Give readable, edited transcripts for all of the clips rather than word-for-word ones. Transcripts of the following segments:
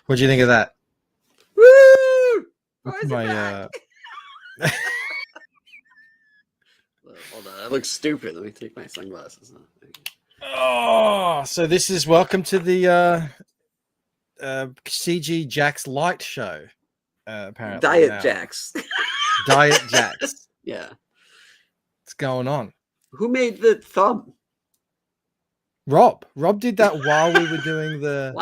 What do you think of that? Woo! What's my Hold on, that looks stupid. Let me take my sunglasses off. Oh, so this is welcome to the CG Jax Light show. Apparently, Diet now. Jax. Diet Jax. Yeah. What's going on? Who made the thumb? Rob. Rob did that while we were doing the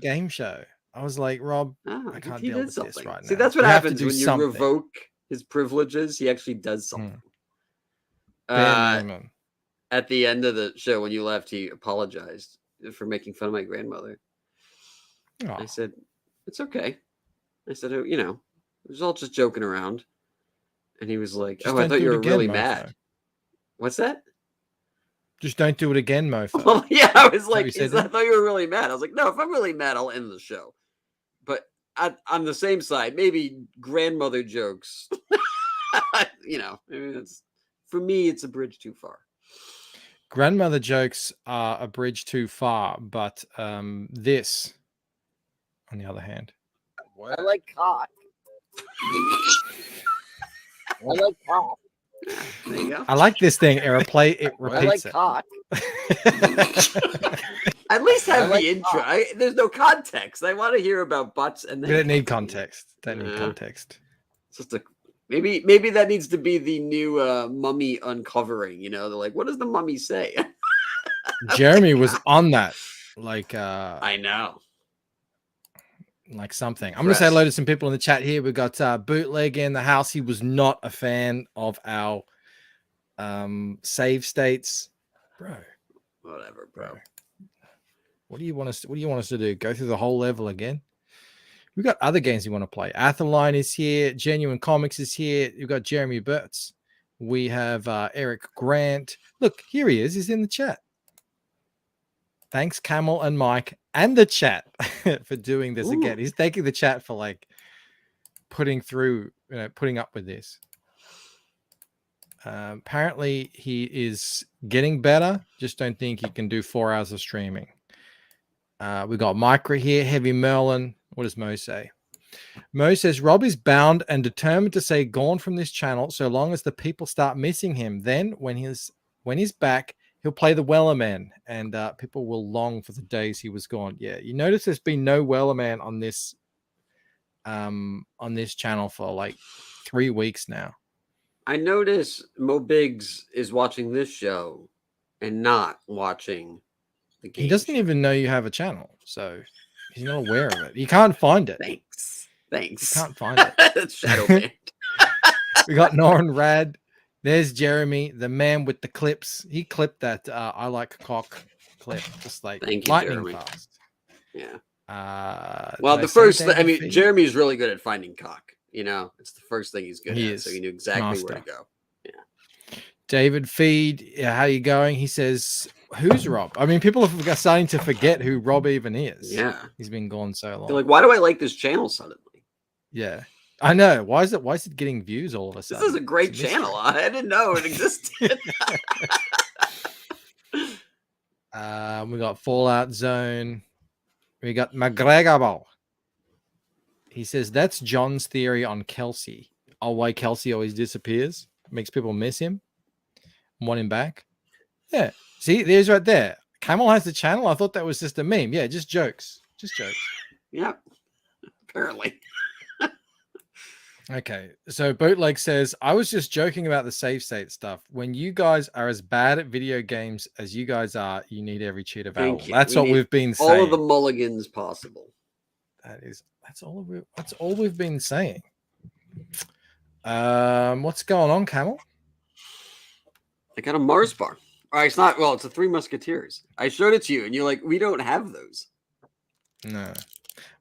game show. I was like, Rob, I can't deal with this right now. See, that's what happens when you revoke his privileges. He actually does something. At the end of the show, when you left, he apologized for making fun of my grandmother. Oh. I said, it's okay. I said, you know, it was all just joking around. And he was like, I thought you were really mad. What's that? Just don't do it again, mofo. Well, yeah, I was like, I thought you were really mad. I was like, no, if I'm really mad, I'll end the show. But on the same side, maybe grandmother jokes, you know, for me, it's a bridge too far. Grandmother jokes are a bridge too far, but this, on the other hand. I like cock. I like cock. There you go. I like this thing. It repeats it. Cock. At least have the intro. There's no context. I want to hear about butts and. We don't need context. Don't need context. It's just maybe that needs to be the new mummy uncovering. You know, they're like, what does the mummy say? Jeremy was on that. Like I know. Like something. I'm going to say hello to some people in the chat here. We've got Bootleg in the house. He was not a fan of our save states. Bro. Whatever, bro. What do you want us to do? Go through the whole level again? We've got other games you want to play. Atherline is here. Genuine Comics is here. You've got Jeremy Burtz. We have Eric Grant. Look, here he is. He's in the chat. Thanks, Camel and Mike and the chat for doing this again. He's thanking the chat for like putting up with this. Apparently he is getting better. Just don't think he can do 4 hours of streaming. We got Micra here, Heavy Merlin. What does Mo say? Mo says Rob is bound and determined to say gone from this channel so long as the people start missing him. Then when he's back, he'll play the Wellerman, and people will long for the days he was gone. Yeah, you notice there's been no Wellerman on this channel for like 3 weeks now. I notice Mo Biggs is watching this show and not watching the game. He doesn't even know you have a channel, so he's not aware of it. He can't find it. Thanks. He can't find it. That's shadow banned. We got Noran Rad. There's Jeremy, the man with the clips. He clipped that I like cock clip, just like lightning fast. Yeah. Well, the first thing, I mean, Jeremy's really good at finding cock. You know, it's the first thing he's good at, so he knew exactly where to go. Yeah. David Feed, how you going? He says, who's Rob? I mean, people are starting to forget who Rob even is. Yeah. He's been gone so long. They're like, why do I like this channel suddenly? Yeah. I know. Why is it getting views all of a sudden? This is a great channel. I didn't know it existed. We got Fallout Zone. We got McGregor Ball. He says that's John's theory on Kelsey. Oh, why Kelsey always disappears. Makes people miss him. Want him back. Yeah. See, there's right there. Camel has the channel. I thought that was just a meme. Yeah, just jokes. Just jokes. Yeah. Apparently. Okay, so Bootleg says, I was just joking about the save state stuff. When you guys are as bad at video games as you guys are, you need every cheat available. That's what we've been saying. All of the mulligans possible. That's all we've been saying. What's going on, Camel? I got a Mars bar. All right, it's not, well, it's a Three Musketeers. I showed it to you, and you're like, we don't have those. No.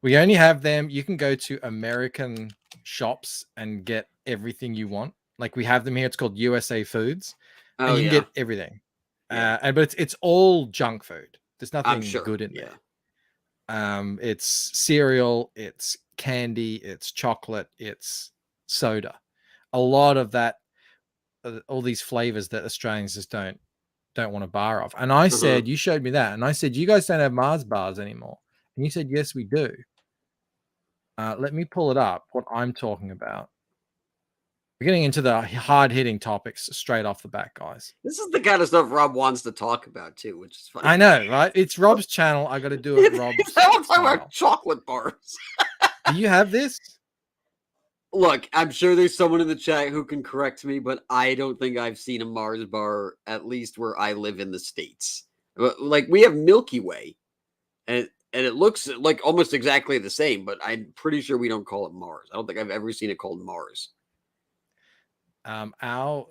We only have them. You can go to American shops and get everything you want. Like we have them here. It's called USA Foods, Oh, and you can get everything. Yeah. But it's all junk food. There's nothing sure. good in there. It's cereal, it's candy, it's chocolate, it's soda. A lot of that, all these flavors that Australians just don't want a bar of. And I said, you showed me that, and I said, you guys don't have Mars bars anymore. And you said, yes, we do. Let me pull it up. What I'm talking about. We're getting into the hard-hitting topics straight off the bat, guys. This is the kind of stuff Rob wants to talk about too, which is funny. I know, right? It's Rob's channel. I got to do it. Rob's. I want to talk about chocolate bars. Do you have this? Look, I'm sure there's someone in the chat who can correct me, but I don't think I've seen a Mars bar, at least where I live in the States. Like, we have Milky Way, and it looks like almost exactly the same, but I'm pretty sure we don't call it Mars. I don't think I've ever seen it called Mars.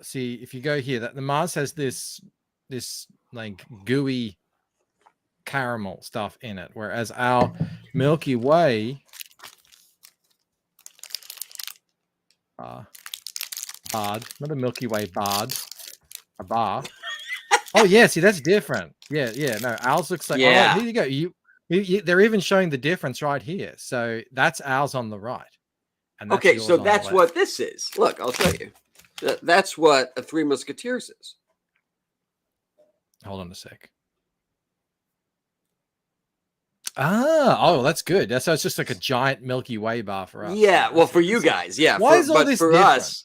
See, if you go here, that the Mars has this like gooey caramel stuff in it, whereas our Milky Way bard, not a Milky Way bard, a bar. Oh yeah, see, that's different. Yeah, no, ours looks like, yeah. Oh, here you go. They're even showing the difference right here. So that's ours on the right. And that's okay, so that's what this is. Look, I'll show you. That's what a Three Musketeers is. Hold on a sec. Oh, that's good. So it's just like a giant Milky Way bar for us. Yeah, well, for you guys, yeah. Why is all this for different? Us?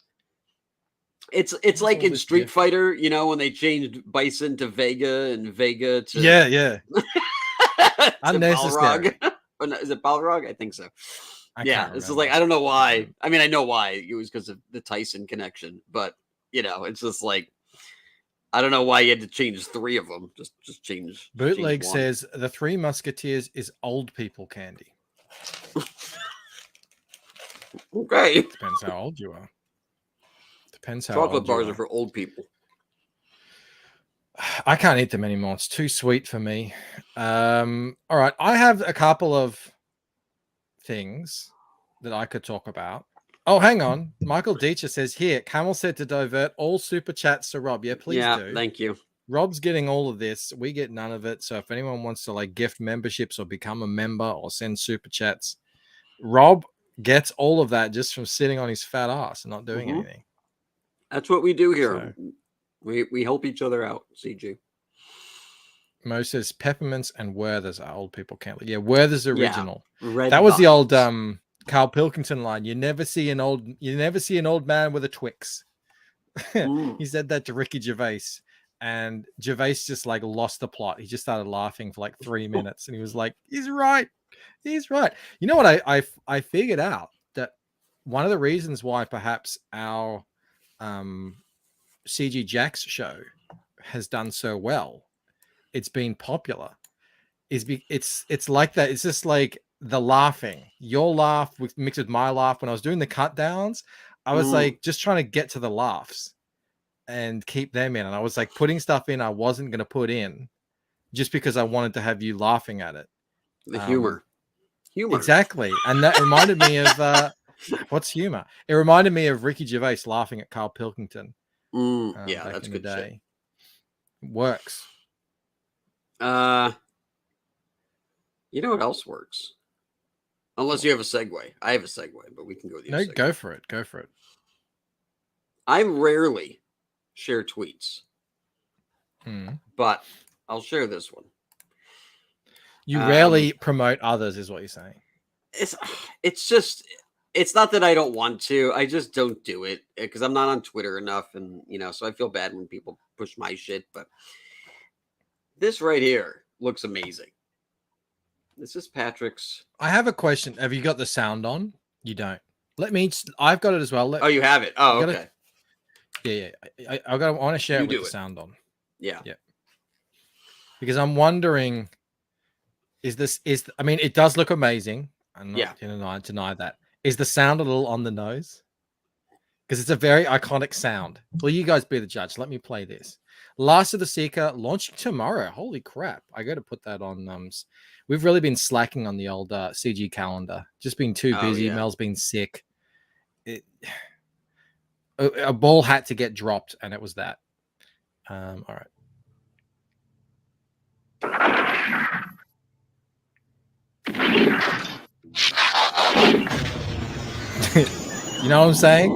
It's like in Street Fighter, you know, when they changed Bison to Vega and Vega to yeah. to Unnecessary. Balrog. Is it Balrog? I think so. This is like, I don't know why. I mean, I know why. It was because of the Tyson connection, but you know, it's just like, I don't know why you had to change 3 of them. Just change. Bootleg change says the Three Musketeers is old people candy. Okay. Depends how old you are. Depends how chocolate old bars you are for old people. I can't eat them anymore. It's too sweet for me. All right. I have a couple of things that I could talk about. Oh, hang on. Michael Deitcher says here, Camel said to divert all super chats to Rob. Yeah, please do. Thank you. Rob's getting all of this. We get none of it. So if anyone wants to like gift memberships or become a member or send super chats, Rob gets all of that just from sitting on his fat ass and not doing anything. That's what we do here. So, we help each other out, CG. Mo says peppermints and Werther's are old people can't. Yeah, Werther's original. That was the old Carl Pilkington line. You never see an old man with a Twix. He said that to Ricky Gervais, and Gervais just like lost the plot. He just started laughing for like 3 minutes, and he was like, "He's right. He's right." You know what? I figured out that one of the reasons why perhaps our CG Jax show has done so well, it's been popular, it's like that. It's just like the laughing, your laugh mixed with my laugh. When I was doing the cut downs, I was like just trying to get to the laughs and keep them in, and I was like putting stuff in I wasn't going to put in just because I wanted to have you laughing at it. The humor exactly. And that reminded me of what's humor? It reminded me of Ricky Gervais laughing at Carl Pilkington. That's good shit. Works. You know what else works? Unless you have a segue. I have a segue, but we can go with you. No, go for it. I rarely share tweets, but I'll share this one. You rarely promote others, is what you're saying. It's not that I don't want to. I just don't do it because I'm not on Twitter enough, and so I feel bad when people push my shit. But this right here looks amazing. This is Patrick's. I have a question. Have you got the sound on? You don't. I've got it as well. Oh, you have it. Oh, okay. Yeah. I want to share it with the sound on. Yeah. Because I'm wondering, I mean, it does look amazing. I'm not going to deny that. Is the sound a little on the nose? Because it's a very iconic sound. Well, you guys be the judge. Let me play this. Last of the Seeker launching tomorrow. Holy crap. I got to put that on. We've really been slacking on the old CG calendar. Just been too busy. Mel's been sick. a ball had to get dropped, and it was that. All right. You know what I'm saying?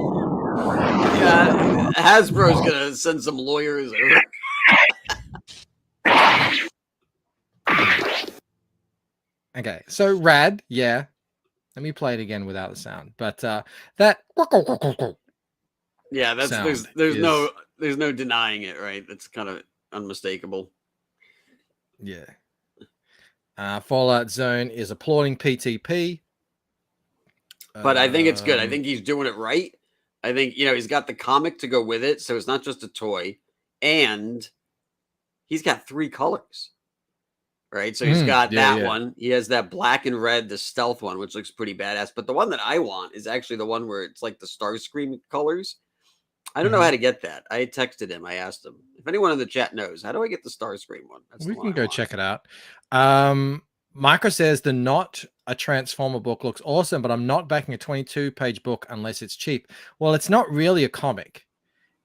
Yeah, Hasbro's gonna send some lawyers over. Okay, so rad, yeah. Let me play it again without the sound. But that yeah, that's sound there's no denying it, right? That's kind of unmistakable. Yeah. Fallout Zone is applauding PTP. But I think it's good. I think he's doing it right. I think, he's got the comic to go with it, so it's not just a toy. And he's got 3 colors. Right? So he's got that one. He has that black and red, the stealth one, which looks pretty badass. But the one that I want is actually the one where it's like the Starscream colors. I don't know how to get that. I texted him. I asked him. If anyone in the chat knows, how do I get the Starscream one? We can go check it out. Micro says the Not a Transformer book looks awesome, but I'm not backing a 22-page book unless it's cheap. Well, it's not really a comic.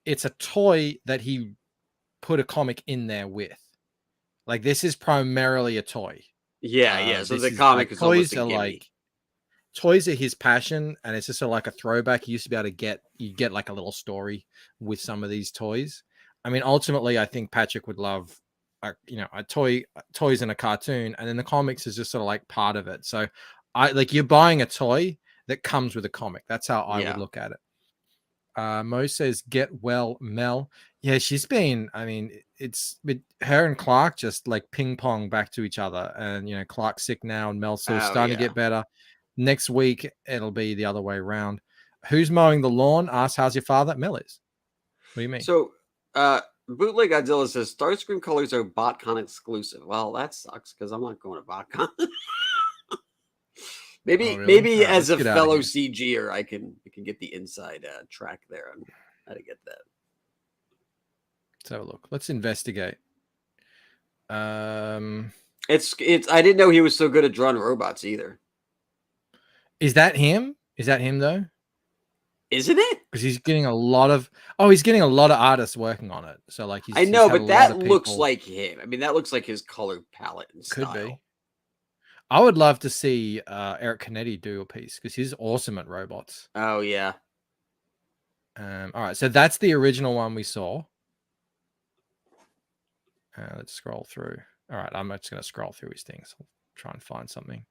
It's a toy that he put a comic in there with. Like, this is primarily a toy. Yeah. So the comic is toys are like toys are his passion, and it's just sort of like a throwback. He used to be able to get like a little story with some of these toys. I mean, ultimately, I think Patrick would love toys in a cartoon, and then the comics is just sort of like part of it. So you're buying a toy that comes with a comic. That's how I would look at it. Mo says, get well, Mel. Yeah, she's been, I mean, it's with her and Clark just like ping pong back to each other. And, Clark's sick now and Mel's still starting to get better. Next week, it'll be the other way around. Who's mowing the lawn? Ask, how's your father? Mel is. What do you mean? So, Bootleg Godzilla says, Starscream colors are BotCon exclusive. Well, that sucks because I'm not going to BotCon. Maybe as a fellow CGer, I can get the inside track there on how to get that. Let's have a look. Let's investigate. It's. I didn't know he was so good at drawing robots either. Is that him? Is that him though? Isn't it? Because he's getting a lot of artists working on it. So like I know, but that looks like him. I mean, that looks like his color palette and style. Could be. I would love to see Eric Canetti do a piece because he's awesome at robots. Oh yeah. All right, so that's the original one we saw. Let's scroll through. All right, I'm just going to scroll through his things. I'll try and find something.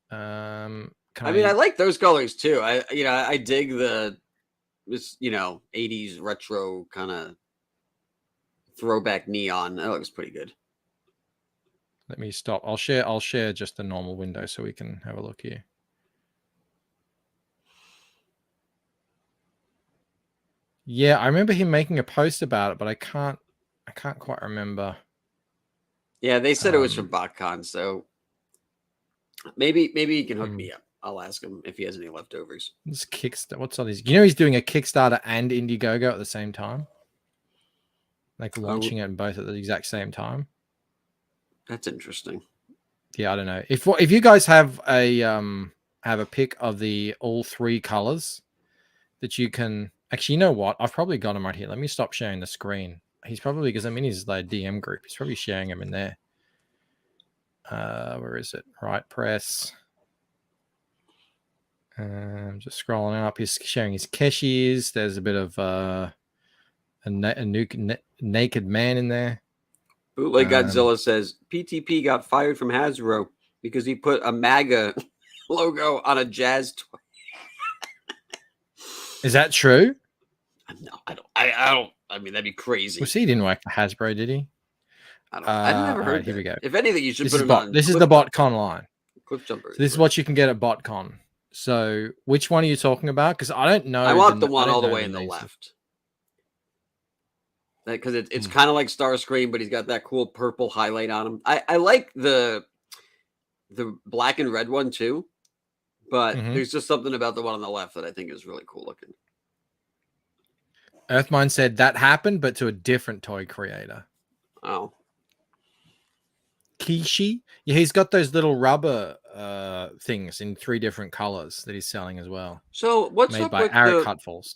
I like those colors too. I dig this 80s retro kind of throwback neon. That looks pretty good. Let me stop. I'll share just the normal window so we can have a look here. Yeah, I remember him making a post about it, but I can't quite remember. Yeah, they said it was from BotCon, so maybe he can hook me up. I'll ask him if he has any leftovers. This Kickstarter. What's all these? He's doing a Kickstarter and Indiegogo at the same time, like launching it in both at the exact same time. That's interesting. Yeah, I don't know if you guys have a pick of the all 3 colors that you can actually. You know what? I've probably got him right here. Let me stop sharing the screen. He's probably, because I'm in his DM group. He's probably sharing them in there. Where is it? Right press. I'm just scrolling up. He's sharing his Keshis. There's a bit of a naked man in there. Bootleg Godzilla says PTP got fired from Hasbro because he put a MAGA logo on a jazz toy. Is that true? No, I don't. I mean, that'd be crazy. Well, see, he didn't work for Hasbro, did he? I've never heard. Right, here we go. If anything, you should put it on. This is the BotCon line. Cliff Jumper. So this is what you can get at BotCon. So which one are you talking about? Because I don't know. I want the one all the way in the left. Because it's kind of like Starscream, but he's got that cool purple highlight on him. I like the black and red one too, but there's just something about the one on the left that I think is really cool looking. Earthmine said that happened, but to a different toy creator. Oh. Kishi? Yeah, he's got those little rubber things in 3 different colors that he's selling as well. So what's made up by with Eric the Hutfalls.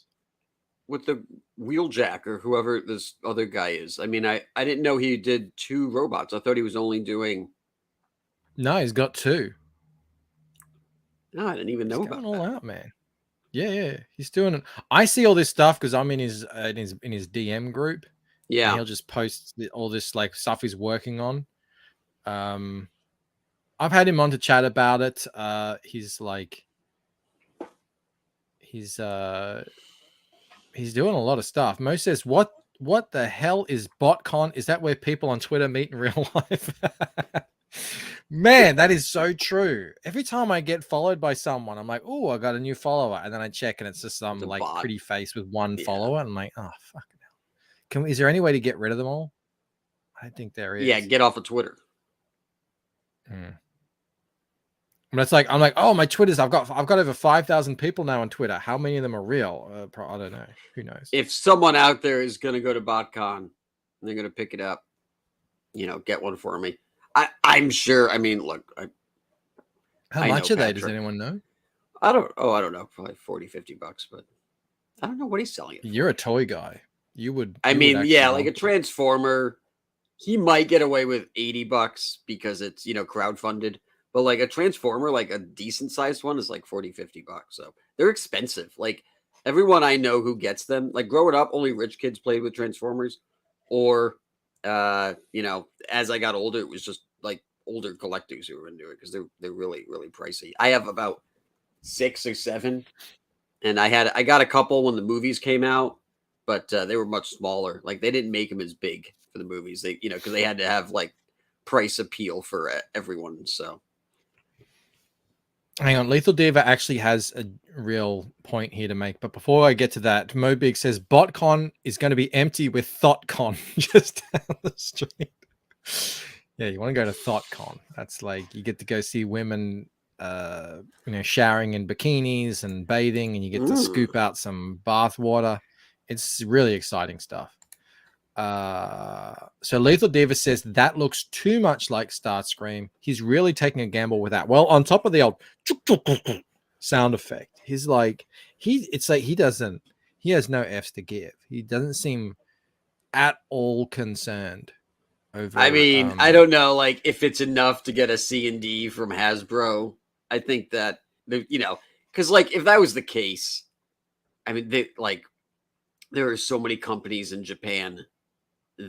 with the Wheeljack or whoever this other guy is? I mean, I didn't know he did 2 robots. I thought he was only doing. No, he's got 2. No, I didn't even know He's about going all that. out, man. Yeah, he's doing it. I see all this stuff because I'm in his DM group. And Yeah. he'll just post all this like stuff he's working on. I've had him on to chat about it. He's doing a lot of stuff. Mo says, what the hell is BotCon? Is that where people on Twitter meet in real life? Man, that is so true. Every time I get followed by someone, I'm like, oh, I got a new follower. And then I check and it's just some It's a like bot. pretty face with 1 Yeah. follower. And I'm like, oh, fucking hell. Is there any way to get rid of them all? I think there is. Yeah, get off of Twitter. But it's like, I'm like, oh, my Twitter's, I've got over 5,000 people now on Twitter. How many of them are real? I don't know. Who knows? If someone out there is going to go to BotCon and they're going to pick it up, get one for me. I'm sure. I mean, look. How much are they? Does anyone know? I don't know. Probably $40-$50, but I don't know what he's selling it for. You're a toy guy. You would. Yeah, like a Transformer, he might get away with $80 because it's, crowdfunded. But like a Transformer, like a decent sized one is like $40-$50. So they're expensive. Like everyone I know who gets them, like growing up, only rich kids played with Transformers. Or, as I got older, it was just like older collectors who were into it because they're really, really pricey. I have about 6 or 7. And I got a couple when the movies came out, but they were much smaller. Like they didn't make them as big for the movies. They, because they had to have like price appeal for everyone. So. Hang on, Lethal Diva actually has a real point here to make. But before I get to that, Mobig says BotCon is going to be empty with ThoughtCon just down the street. Yeah, you want to go to ThoughtCon. That's like you get to go see women, showering in bikinis and bathing, and you get to scoop out some bath water. It's really exciting stuff. So Lethal Diva says that looks too much like Starscream. He's really taking a gamble with that. Well, on top of the old sound effect, he's like he has no F's to give. He doesn't seem at all concerned over. I mean, I don't know, like if it's enough to get a C&D from Hasbro. I think that because like if that was the case, I mean, there are so many companies in Japan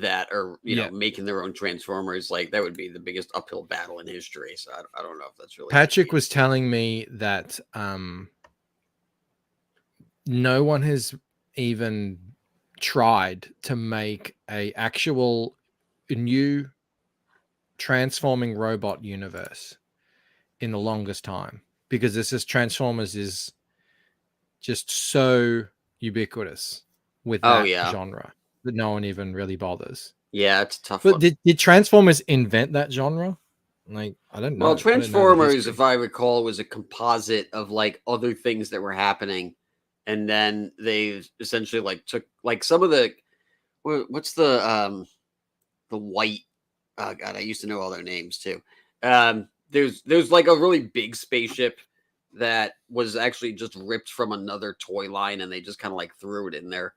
that are making their own Transformers. Like that would be the biggest uphill battle in history. So I don't know if that's really. Patrick was telling me that no one has even tried to make a actual new transforming robot universe in the longest time because Transformers is just so ubiquitous with that genre that no one even really bothers. Yeah, it's a tough. But did Transformers invent that genre? Like, I don't know. Well, Transformers, if I recall, was a composite of like other things that were happening, and then they essentially like took like some of the what's the white. Oh God, I used to know all their names too. There's like a really big spaceship that was actually just ripped from another toy line, and they just kind of like threw it in there,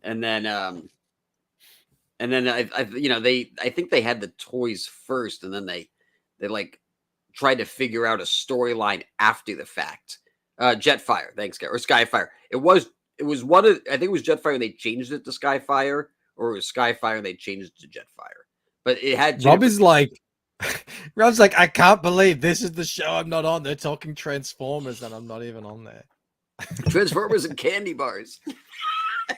and then I think they had the toys first, and then they like tried to figure out a storyline after the fact. Jetfire, thanks, or Skyfire. It was one of, I think it was Jetfire, and they changed it to Skyfire, or it was Skyfire and they changed it to Jetfire. But it had Rob's like, I can't believe this is the show I'm not on. They're talking Transformers and I'm not even on there. Transformers and candy bars.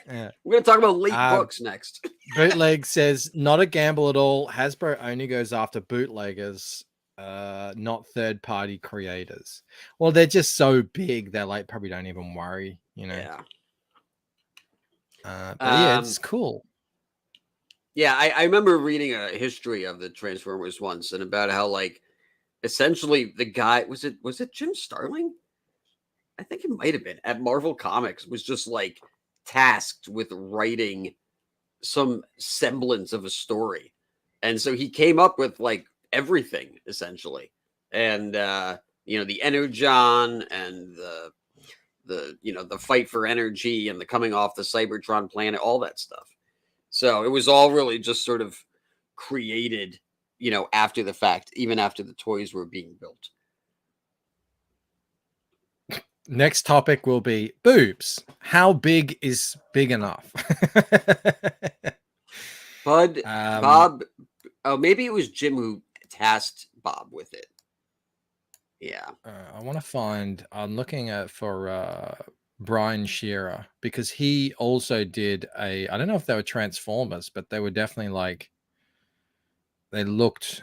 Yeah. We're going to talk about late books next. Bootleg says, not a gamble at all. Hasbro only goes after bootleggers, not third-party creators. Well, they're just so big, they're like probably don't even worry, Yeah. But yeah, it's cool. Yeah, I remember reading a history of the Transformers once and about how like essentially the guy was it Jim Starlin? I think it might have been at Marvel Comics was just like tasked with writing some semblance of a story. And so he came up with like everything essentially. And the energon and the fight for energy and the coming off the Cybertron planet, all that stuff. So it was all really just sort of created, after the fact, even after the toys were being built. Next topic will be boobs. How big is big enough? Bob. Oh, maybe it was Jim who tasked Bob with it. Yeah. I want to find. I'm looking at for Brian Shearer, because he also did I don't know if they were Transformers, but they were definitely like. They looked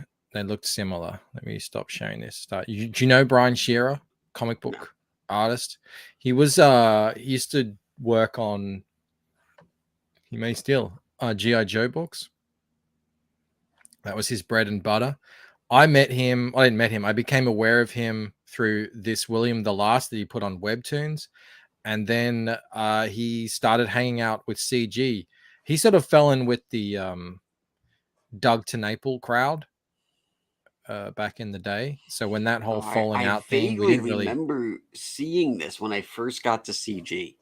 similar. Let me stop sharing this. Do you know Brian Shearer, comic book artist? He was he used to work on. He may still G.I. Joe books. That was his bread and butter. I met him. I didn't met him. I became aware of him through this William the Last that he put on Webtoons, and then he started hanging out with CG. He sort of fell in with the Doug TeNapel crowd back in the day. So when that whole falling out thing, we didn't really remember seeing this when I first got to CG.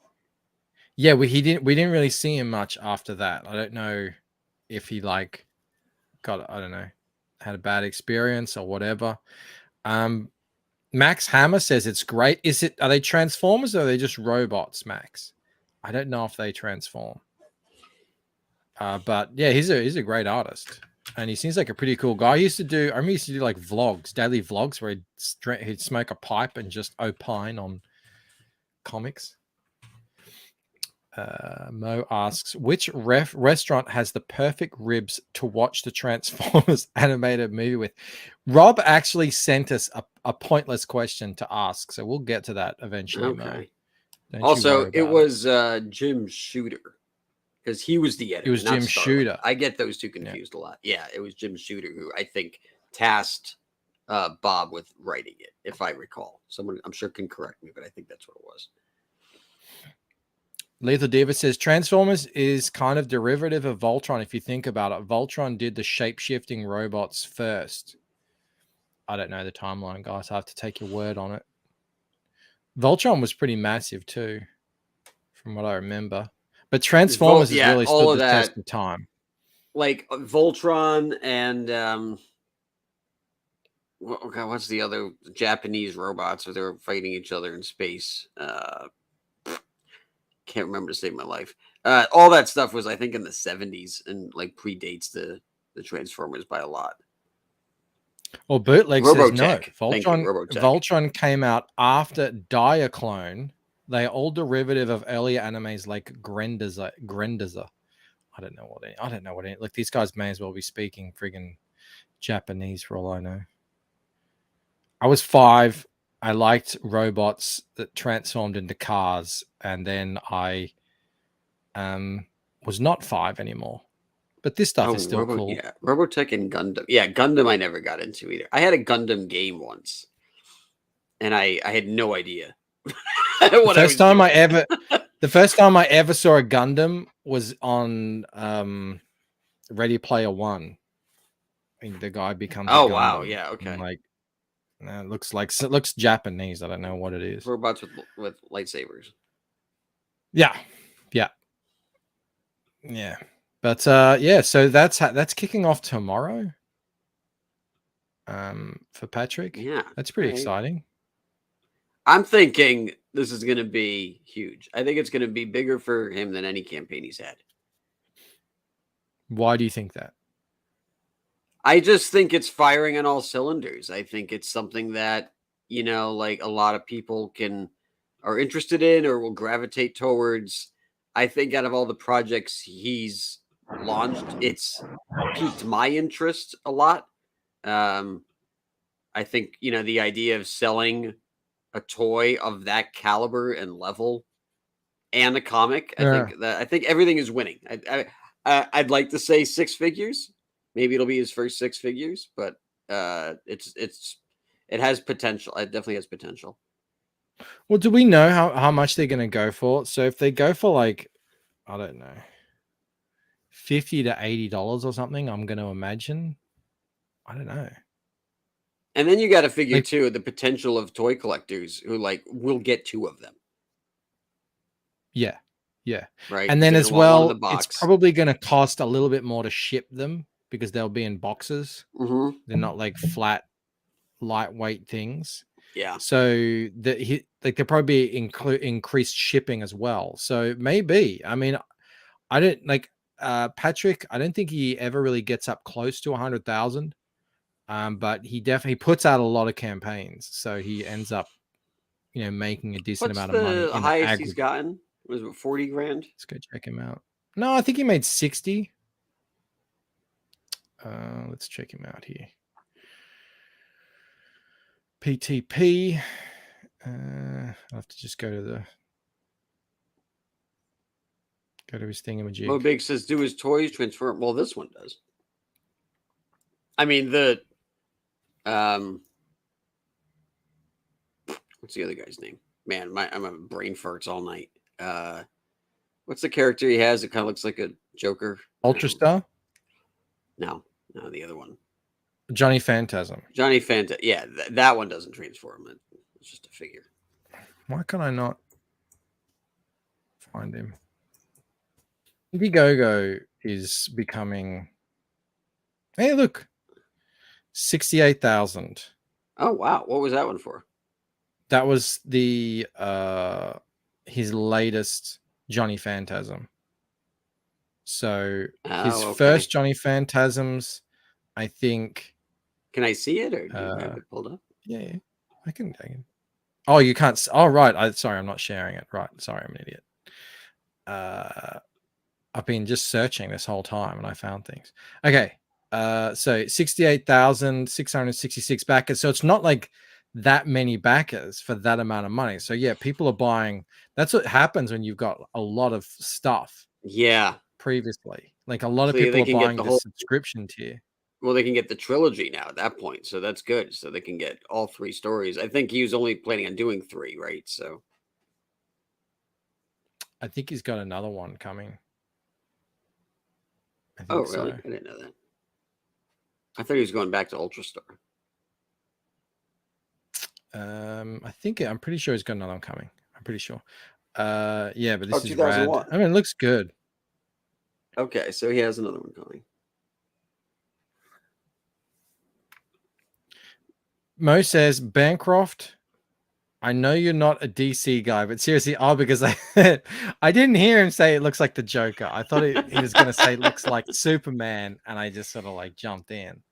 Yeah, we didn't really see him much after that. I don't know if he I don't know, had a bad experience or whatever. Max Hammer says it's great. Are they Transformers or are they just robots, Max? I don't know if they transform. But yeah, he's a great artist, and he seems like a pretty cool guy. I remember he used to do like vlogs, daily vlogs, where he'd smoke a pipe and just opine on comics. Mo asks, which restaurant has the perfect ribs to watch the Transformers animated movie with? Rob actually sent us a pointless question to ask, so we'll get to that eventually. Okay. Also, it was Jim Shooter, because he was the editor. It was Jim Shooter. I get those two confused a lot. Yeah, it was Jim Shooter who I think tasked Bob with writing it, if I recall. Someone, I'm sure, can correct me, but I think that's what it was. Lethal Diva says Transformers is kind of derivative of Voltron if you think about it. Voltron did the shape-shifting robots first. I don't know the timeline, guys. I have to take your word on it. Voltron was pretty massive too, from what I remember. But Transformers has really stood the test of time. Like Voltron and what's the other Japanese robots where they were fighting each other in space? Can't remember to save my life. All that stuff was, I think, in the 70s and like predates the Transformers by a lot. Well, Bootleg says no. Voltron came out after Diaclone. They are all derivative of earlier animes like Grendizer. I don't know what. Like, these guys may as well be speaking friggin' Japanese for all I know. I was 5. I liked robots that transformed into cars, and then I was not 5 anymore. But this stuff is still cool. Yeah, Robotech and Gundam. Yeah, Gundam I never got into either. I had a Gundam game once, and I had no idea. The first time I ever saw a Gundam was on Ready Player One. I mean, the guy becomes a Gundam. Wow, yeah, okay. Like, it looks Japanese. I don't know what it is. Robots with lightsabers. Yeah. But so that's kicking off tomorrow. For Patrick. Yeah, that's pretty exciting. I'm thinking this is going to be huge. I think it's going to be bigger for him than any campaign he's had. Why do you think that? I just think it's firing on all cylinders. I think it's something that, like a lot of people are interested in or will gravitate towards. I think out of all the projects he's launched, it's piqued my interest a lot. I think, the idea of selling a toy of that caliber and level and a comic, I think everything is winning. I'd like to say 6 figures. Maybe it'll be his first 6 figures, but it has potential. It definitely has potential. Well, do we know how much they're going to go for? So if they go for like, I don't know, $50 to $80 or something, I'm going to imagine. I don't know. And then you got to figure Like, too the potential of toy collectors who like will get 2 of them, yeah, yeah. right? And Because then they're going as to want one in well, the it's box. probably going to cost a little bit more to ship them because they'll be in boxes. Mm-hmm. They're not like flat, lightweight things. Yeah. So there'll probably be increased shipping as well. So maybe, I mean, I don't like Patrick. I don't think he ever really gets up close to 100,000. But he definitely puts out a lot of campaigns, so he ends up, making a decent What's amount of money the in the highest he's aggregate. gotten? Was it 40 grand? Let's go check him out. No, I think he made 60. Let's check him out here. PTP. I'll have to just go to his thingamajig. Mo Big says, do his toys transfer? Well, this one does. I mean, what's the other guy's name? Man, I'm having brain farts all night. What's the character he has? It kind of looks like a Joker. Ultrastar? No, the other one. Johnny Phantasm. Johnny Phantasm. Yeah, that one doesn't transform. It's just a figure. Why can I not find him? Indiegogo is becoming. Hey, look, 68,000. Oh wow, what was that one for? That was the his latest Johnny Phantasm. So his first Johnny Phantasms, I think. Can I see it, or do you have it pulled up? Yeah, I can. Oh, you can't. Oh, right. Sorry, I'm not sharing it. Right. Sorry, I'm an idiot. I've been just searching this whole time and I found things. Okay. So 68,666 backers. So it's not like that many backers for that amount of money. So yeah, people are buying. That's what happens when you've got a lot of stuff. Yeah. Previously, like a lot of people are buying the subscription tier. Well, they can get the trilogy now at that point, so that's good. So they can get all 3 stories. I think he was only planning on doing 3, right? So I think he's got another one coming. Oh, really? So. I didn't know that. I thought he was going back to Ultrastar. I'm pretty sure he's got another one coming. I'm pretty sure. Yeah, but this is 2001. rad. I mean, it looks good. Okay, so he has another one coming. Mo says, Bancroft, I know you're not a DC guy, but seriously, because I didn't hear him say it looks like the Joker. I thought he was going to say it looks like Superman, and I just sort of like jumped in.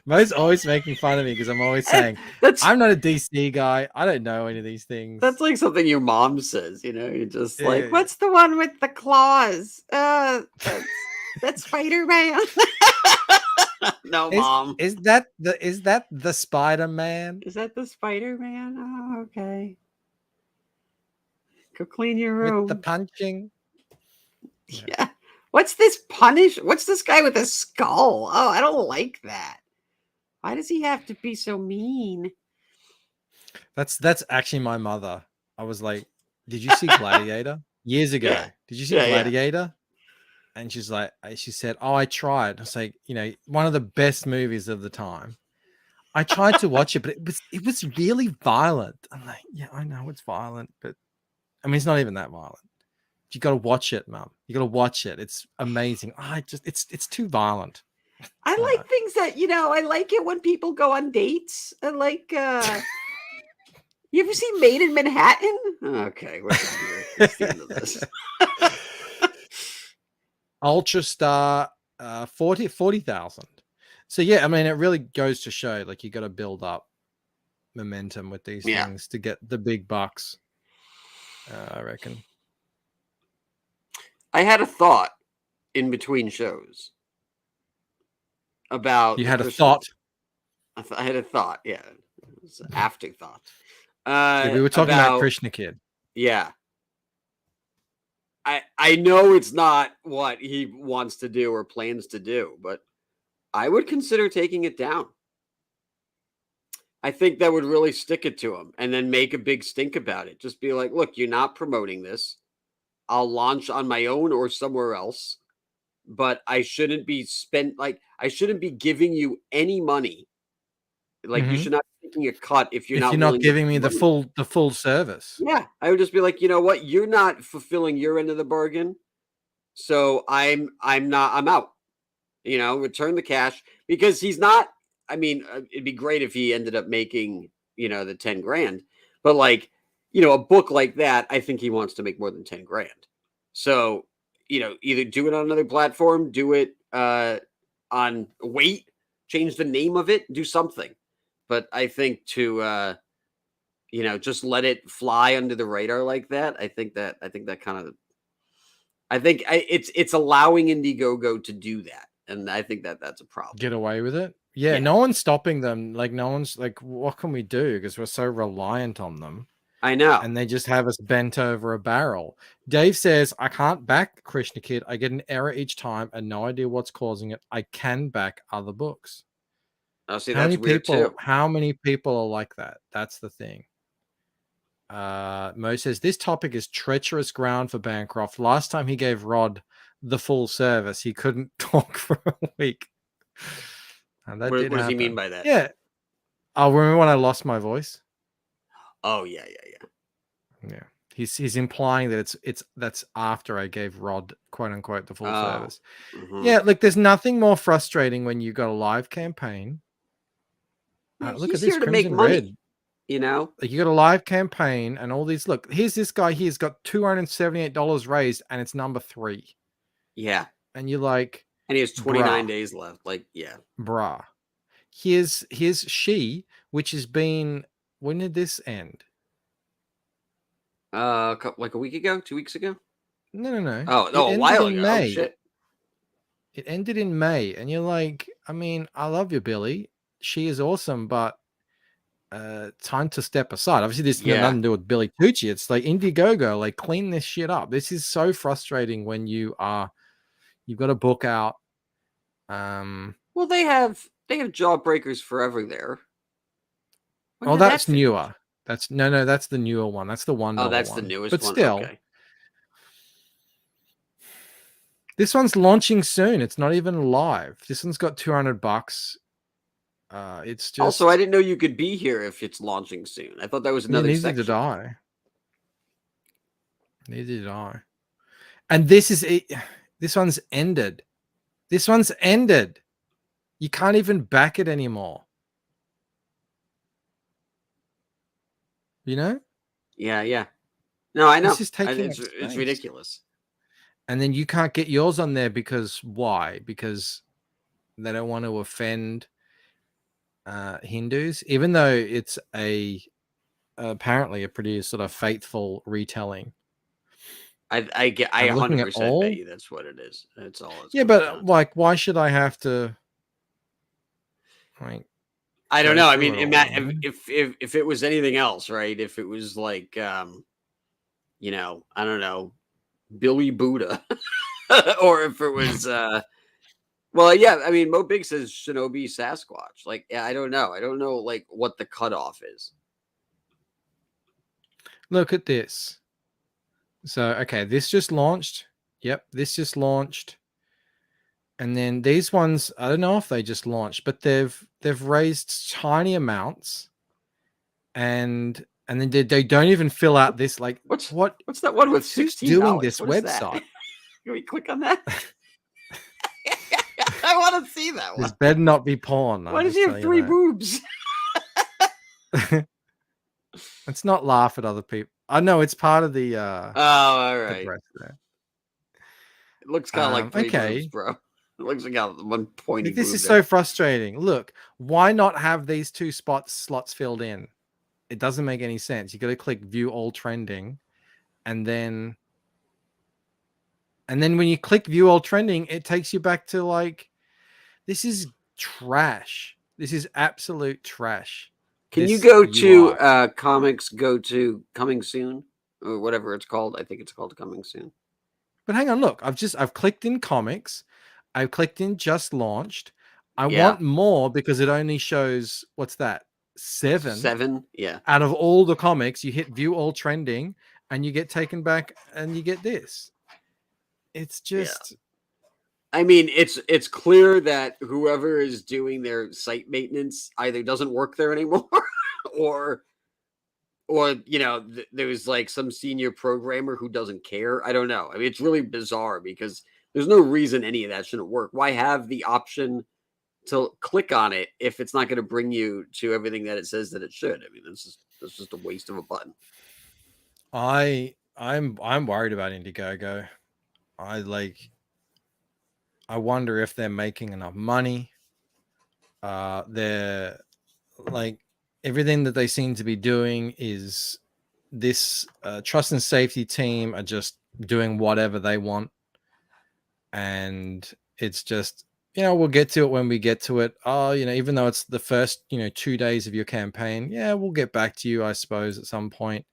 Mo's always making fun of me because I'm always saying I'm not a DC guy. I don't know any of these things. That's like something your mom says, You're just like, what's the one with the claws? That's Spider-Man. No, Mom. Is that the Spider-Man? Is that the Spider-Man? Oh, okay. Go clean your room. With the punching. Yeah. What's this punish? What's this guy with a skull? Oh, I don't like that. Why does he have to be so mean? That's actually my mother. I was like, did you see Gladiator? Years ago. Yeah. Did you see Gladiator? Yeah. And she's like, she said, oh, I tried. I was like, one of the best movies of the time. I tried to watch it, but it was really violent. I'm like, yeah, I know it's violent, but I mean, it's not even that violent. You got to watch it, Mum. You got to watch it. It's amazing. It's too violent. I like things that, I like it when people go on dates. I like, you ever see Made in Manhattan? Okay. What's the end of this? Ultrastar, 40,000. So yeah, I mean, it really goes to show like you got to build up momentum with these things to get the big bucks. I reckon. I had a thought in between shows about. You had a thought. I had a thought. Yeah, it was an afterthought. We were talking about Krishna Kid. Yeah. I know it's not what he wants to do or plans to do, but I would consider taking it down. I think that would really stick it to him and then make a big stink about it. Just be like, look, you're not promoting this. I'll launch on my own or somewhere else. but I shouldn't be I shouldn't be giving you any money. Like, you should not be taking a cut if you're not willing giving to me the full service. Yeah, I would just be like, you know what? You're not fulfilling your end of the bargain, so I'm out. Return the cash, because he's not. I mean, it'd be great if he ended up making the 10 grand, but like a book like that, I think he wants to make more than 10 grand. So either do it on another platform, do it on change the name of it, do something. But I think to just let it fly under the radar like that, I think that kind of it's allowing Indiegogo to do that, and I think that's a problem. Get away with it. Yeah, no one's stopping them. Like, no one's like, what can we do? Because we're so reliant on them. I know. And they just have us bent over a barrel. Dave says, I can't back Krishna Kid. I get an error each time and no idea what's causing it. I can back other books. Oh, see, that's weird too. How many people are like that? That's the thing. Mo says, this topic is treacherous ground for Bancroft. Last time he gave Rod the full service, he couldn't talk for a week. And that what does he mean by that? Yeah. Oh, remember when I lost my voice? Oh, yeah. He's implying that that's after I gave Rod, quote unquote, the full service. Mm-hmm. Yeah, look, there's nothing more frustrating when you got a live campaign. Look at this, to make money. Like, you got a live campaign and all these. Look, here's this guy. He's got $278 raised, and it's number 3. Yeah, and you're like, and he has 29 days left. Like, yeah, bruh. Here's She, which has been. When did this end? Like a week ago, 2 weeks ago. No. Oh, a while ago. May. Oh, shit. It ended in May, and you're like, I mean, I love you, Billy. She is awesome, but time to step aside. Obviously, this has nothing to do with Billy Tucci. It's like Indiegogo, like, clean this shit up. This is so frustrating when you've got a book out. Well, they have Jawbreakers Forever there. Oh, that's newer. That's that's the newer one. That's the $1. Oh, that's the newest but one. Still, okay. This one's launching soon. It's not even live. This one's got $200. It's just. Also, I didn't know you could be here if it's launching soon. I thought that was another section. Neither did I. Neither did I. And this is it. This one's ended. This one's ended. You can't even back it anymore. You know? Yeah. No, I know. This is taking it's ridiculous. And then you can't get yours on there because why? Because they don't want to offend Hindus, even though it's apparently a pretty sort of faithful retelling. I 100% bet you that's what it is. That's all. Yeah, but like, why should I have to? Like, I don't know. I mean, if it was anything else, right? If it was like, I don't know, Billy Buddha, or if it was, well, yeah. I mean, Mo Big says Shinobi Sasquatch. Like, yeah, I don't know. I don't know, like, what the cutoff is. Look at this. So, okay, this just launched. Yep, this just launched. And then these ones, I don't know if they just launched, but they've raised tiny amounts, and then they don't even fill out this, like, what's that one with $16? Doing this website? Can we click on that? I want to see that one. This better not be porn. Why does he have 3 boobs? Let's not laugh at other people. I know it's part of the. All right. It looks kind of like 3 boobs, bro. It looks like one pointy. This is so frustrating. Look, why not have these 2 slots filled in? It doesn't make any sense. You got to click View All Trending, and then when you click View All Trending, it takes you back to, like, this is trash. This is absolute trash. Can you go to Comics Go to Coming Soon, or whatever it's called? I think it's called Coming Soon. But hang on, look, I've clicked in Comics, I've clicked in Just Launched. I want more because it only shows, what's that? 7. Yeah. Out of all the comics, you hit View All Trending, and you get taken back, and you get this. It's just I mean, it's clear that whoever is doing their site maintenance either doesn't work there anymore, or there's like some senior programmer who doesn't care. I don't know. I mean, it's really bizarre because there's no reason any of that shouldn't work. Why have the option to click on it if it's not going to bring you to everything that it says that it should? I mean, this is just a waste of a button. I'm worried about Indiegogo. I wonder if they're making enough money. They're like, everything that they seem to be doing is this trust and safety team are just doing whatever they want. And it's just, we'll get to it when we get to it. Oh, even though it's the first, 2 days of your campaign, yeah, we'll get back to you, I suppose, at some point.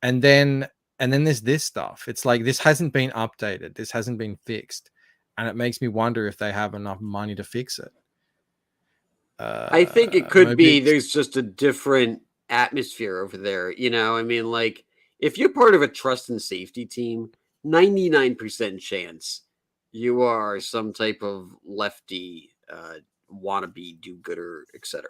And then there's this stuff. It's like, this hasn't been updated. This hasn't been fixed. And it makes me wonder if they have enough money to fix it. I think it could be there's just a different atmosphere over there. I mean, like, if you're part of a trust and safety team, 99% chance you are some type of lefty wannabe do-gooder, etc.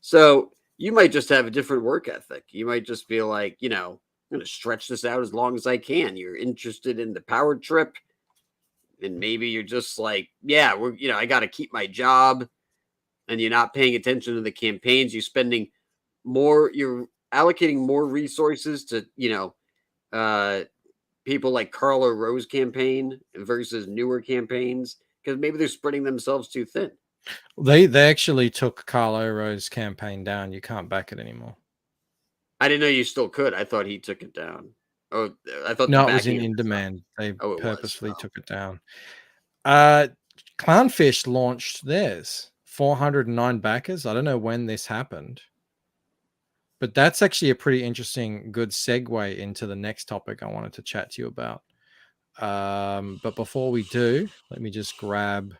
So you might just have a different work ethic. You might just be like, I'm going to stretch this out as long as I can. You're interested in the power trip, and maybe you're just like, yeah, I got to keep my job. And you're not paying attention to the campaigns. You're allocating more resources to, people like Carl or Rose campaign versus newer campaigns, because maybe they're spreading themselves too thin. They actually took Carl O'Ro's campaign down. You can't back it anymore. I didn't know you still could. I thought he took it down. Oh, I thought no, it was in demand. They purposely took it down. Clownfish launched theirs. 409 backers. I don't know when this happened, but that's actually a pretty interesting, good segue into the next topic I wanted to chat to you about. But before we do, let me just grab.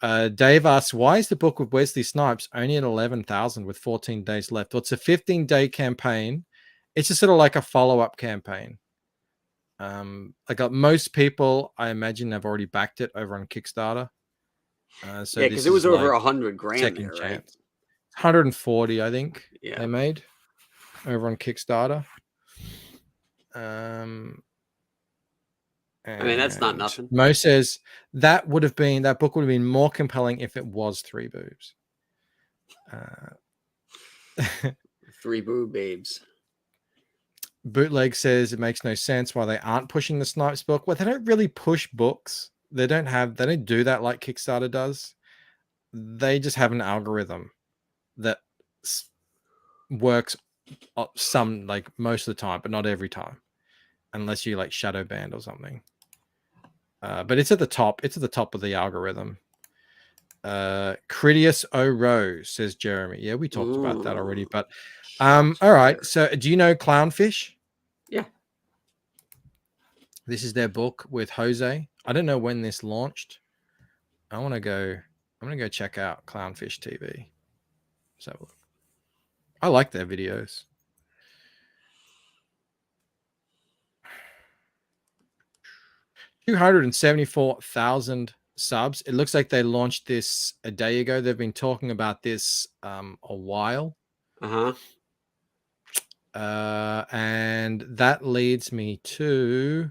Dave asks, why is the book with Wesley Snipes only at 11,000 with 14 days left? Well, it's a 15-day campaign. It's just sort of like a follow-up campaign. Like most people, I imagine, have already backed it over on Kickstarter. So yeah, because it was over like $100,000 second there, right? 140, I think. Yeah, they made over on Kickstarter. I mean, that's not nothing. Mo says that book would have been more compelling if it was 3 boobs. 3 boob babes. Bootleg says it makes no sense why they aren't pushing the Snipes book. Well, they don't really push books. They don't do that like Kickstarter does. They just have an algorithm that works most of the time, but not every time, unless you like shadow banned or something. But it's at the top. It's at the top of the algorithm. Critius O'Roe, says Jeremy. Yeah, we talked about that already. But all right. So do you know Clownfish? Yeah. This is their book with Jose. I don't know when this launched. I'm gonna go check out Clownfish TV. So I like their videos. 274,000 subs. It looks like they launched this a day ago. They've been talking about this a while. And that leads me to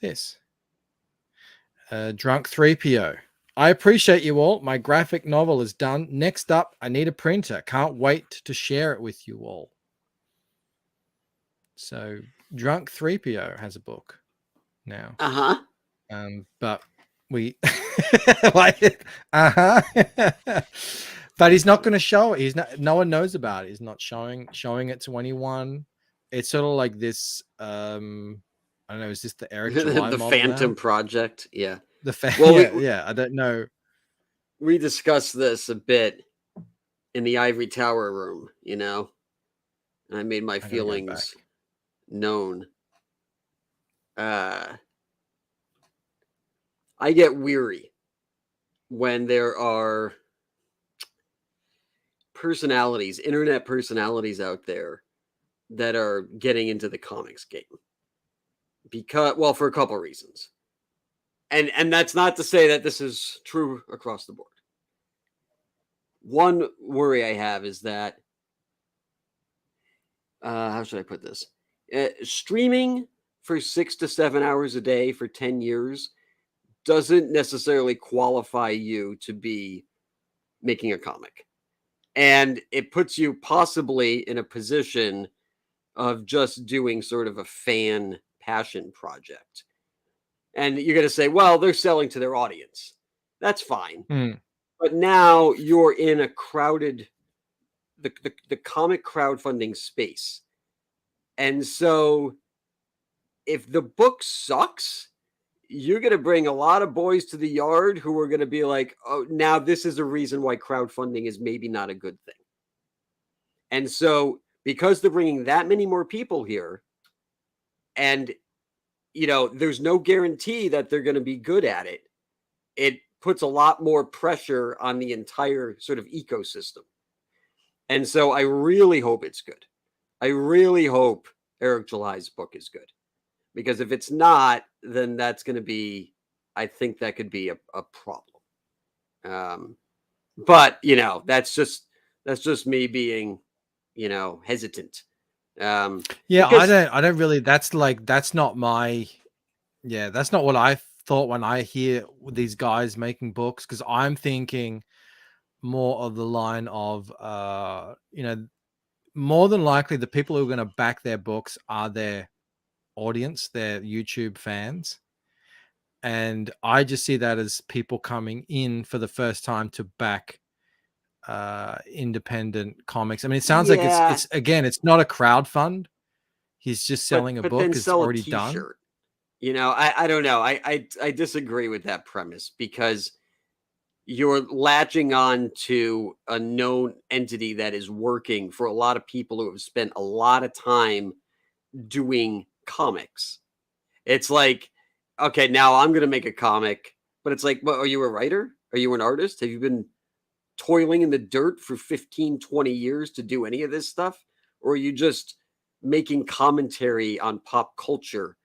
this. Drunk 3PO. I appreciate you all. My graphic novel is done. Next up, I need a printer. Can't wait to share it with you all. So Drunk 3PO has a book now. But we like but he's not going to show it. No one knows about it. He's not showing it to anyone. It's sort of like this I don't know, is this the Eric July the Phantom now? Project? Yeah. Yeah, I don't know. We discussed this a bit in the Ivory Tower room, I made my feelings known. I get weary when there are internet personalities out there that are getting into the comics game. For a couple reasons. And that's not to say that this is true across the board. One worry I have is that, how should I put this? Streaming for 6 to 7 hours a day for 10 years doesn't necessarily qualify you to be making a comic. And it puts you possibly in a position of just doing sort of a fan passion project. And you're going to say, well, they're selling to their audience. That's fine. But now you're in a crowded, the comic crowdfunding space. And so if the book sucks, you're going to bring a lot of boys to the yard who are going to be like, oh, now this is a reason why crowdfunding is maybe not a good thing. And so because they're bringing that many more people here, and, you know, there's no guarantee that they're going to be good at it, it puts a lot more pressure on the entire sort of ecosystem. And so I really hope it's good. I really hope Eric July's book is good. Because if it's not, then that's going to be, I think that could be a problem. But, you know, that's just me being, you know, hesitant. Yeah, because, I don't really, that's not my, that's not what I thought when I hear these guys making books, because I'm thinking more of the line of, you know, more than likely the people who are going to back their books are their audience, their YouTube fans. And I just see that as people coming in for the first time to back independent comics. I mean, it sounds like it's again, it's not a crowd fund. He's just selling a book. Then it's sell already a t-shirt. done. You know, I don't know. I disagree with that premise, because you're latching on to a known entity that is working for a lot of people who have spent a lot of time doing comics. It's like, okay, now I'm going to make a comic, but it's like, well, are you a writer? Are you an artist? Have you been toiling in the dirt for 15, 20 years to do any of this stuff? Or are you just making commentary on pop culture?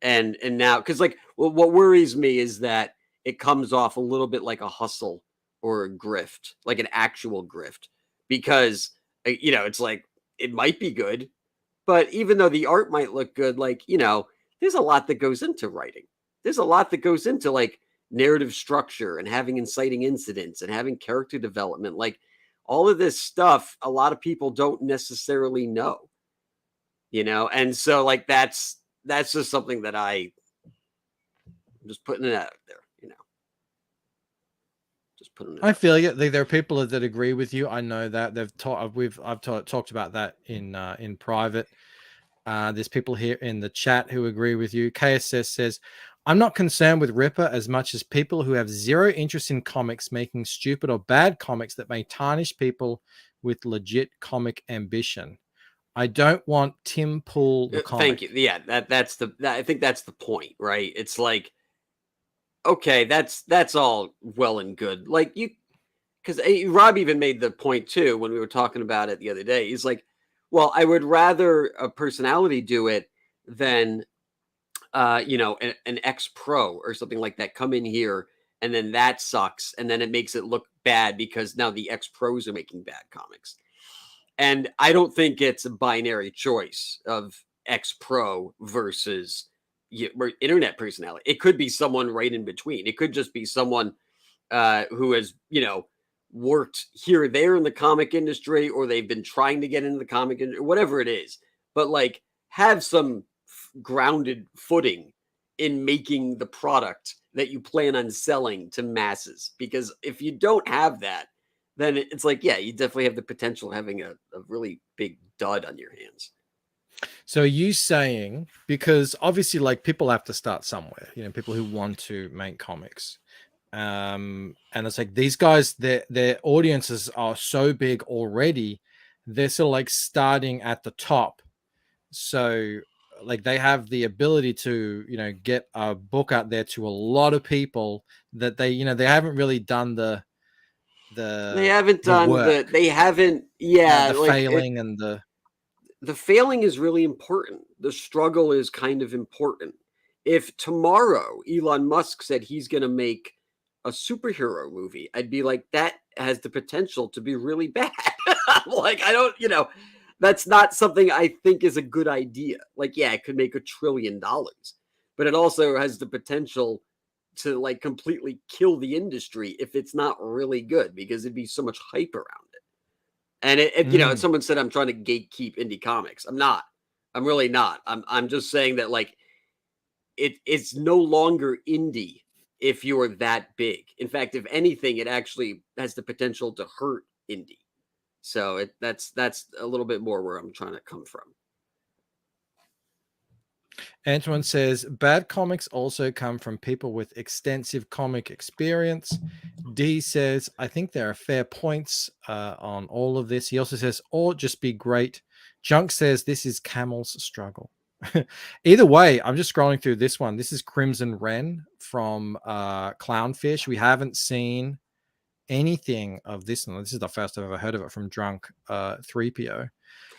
And now, because like, well, what worries me is that it comes off a little bit like a hustle or a grift, like an actual grift, because, you know, it's like, it might be good, but even though the art might look good, like, you know, there's a lot that goes into writing. There's a lot that goes into like narrative structure and having inciting incidents and having character development. Like all of this stuff, a lot of people don't necessarily know, you know? And so like, that's just something that I'm just putting it out there, you know, just putting it I out feel it. There are people that agree with you. I know that I've talked about that in private. There's people here in the chat who agree with you. KSS says, I'm not concerned with Ripper as much as people who have zero interest in comics making stupid or bad comics that may tarnish people with legit comic ambition. I don't want Tim Pool the comic. Thank you. Yeah, I think that's the point, right? It's like, okay, that's all well and good. Like because Rob even made the point too when we were talking about it the other day. He's like, well, I would rather a personality do it than, you know, an ex-pro or something like that come in here and then that sucks. And then it makes it look bad because now the ex-pros are making bad comics. And I don't think it's a binary choice of ex-pro versus internet personality. It could be someone right in between. It could just be someone who has, you know, worked here or there in the comic industry, or they've been trying to get into the comic industry, whatever it is. But like, have some grounded footing in making the product that you plan on selling to masses. Because if you don't have that, then it's like, yeah, you definitely have the potential of having a really big dud on your hands. So are you saying, because obviously like people have to start somewhere, you know, people who want to make comics. And it's like these guys, their audiences are so big already, they're sort of like starting at the top. So like they have the ability to, you know, get a book out there to a lot of people that they, you know, they haven't really done the work. They haven't, yeah, the like failing and the failing is really important. The struggle is kind of important. if tomorrow Elon Musk said he's going to make a superhero movie, I'd be like, that has the potential to be really bad. Like, I don't, that's not something I think is a good idea. Like, yeah, it could make $1 trillion, but it also has the potential to like completely kill the industry if it's not really good, because it'd be so much hype around it. And someone said I'm trying to gatekeep indie comics. I'm not. I'm really not. I'm just saying that like it's no longer indie if you're that big. In fact, if anything, it actually has the potential to hurt indie. So that's a little bit more where I'm trying to come from. Antoine says, bad comics also come from people with extensive comic experience. D says, I think there are fair points on all of this. He also says, or just be great. Junk says, this is Camel's struggle. Either way, I'm just scrolling through this one. This is Crimson Wren from Clownfish. We haven't seen anything of this one. This is the first I've ever heard of it from Drunk 3PO.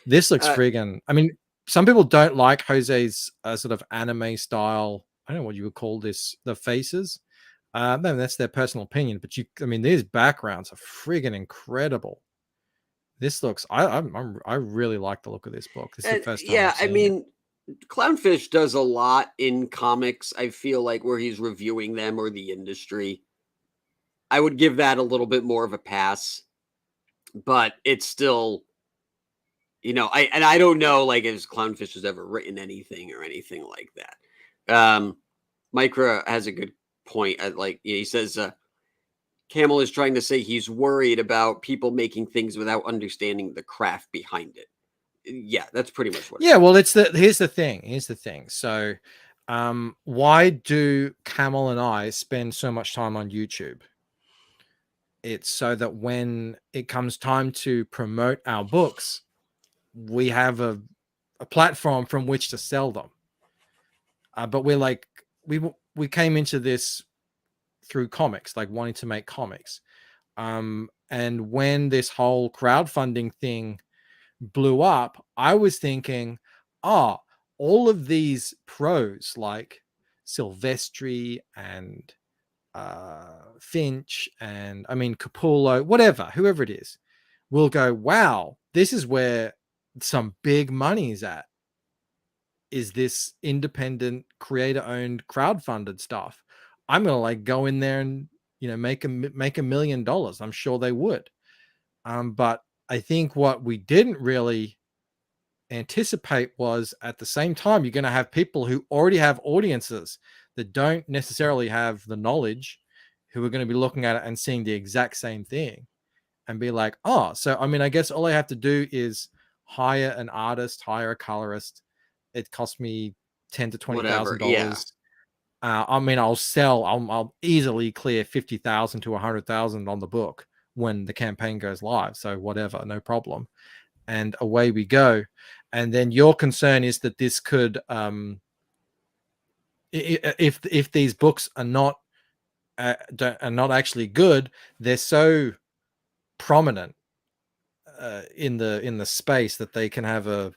This looks friggin', I mean, some people don't like Jose's sort of anime style. I don't know what you would call this, the faces. No, that's their personal opinion, but these backgrounds are friggin' incredible. This looks, I really like the look of this book. This is the first time. I mean, Clownfish does a lot in comics, I feel like, where he's reviewing them or the industry. I would give that a little bit more of a pass, but it's still, I don't know, like, if Clownfish has ever written anything or anything like that. Micra has a good point. He says, Camel is trying to say he's worried about people making things without understanding the craft behind it. Yeah, that's pretty much what. Yeah, well, here's the thing. So, why do Camel and I spend so much time on YouTube? It's so that when it comes time to promote our books, we have a platform from which to sell them. But we're like, we came into this through comics, like wanting to make comics. And when this whole crowdfunding thing blew up, I was thinking, all of these pros like Silvestri and Finch and Capullo, whoever it is, will go, wow, this is where some big money is at, is this independent creator owned crowdfunded stuff. I'm gonna like go in there and make $1 million. I'm sure they would. But I think what we didn't really anticipate was at the same time, you're going to have people who already have audiences that don't necessarily have the knowledge, who are going to be looking at it and seeing the exact same thing and be like, so I guess all I have to do is hire an artist, hire a colorist. It cost me $10,000 to $20,000. I'll easily clear 50,000 to 100,000 on the book when the campaign goes live. So whatever, no problem. And away we go. And then your concern is that this could, if these books are not actually good, they're so prominent in the space that they can have a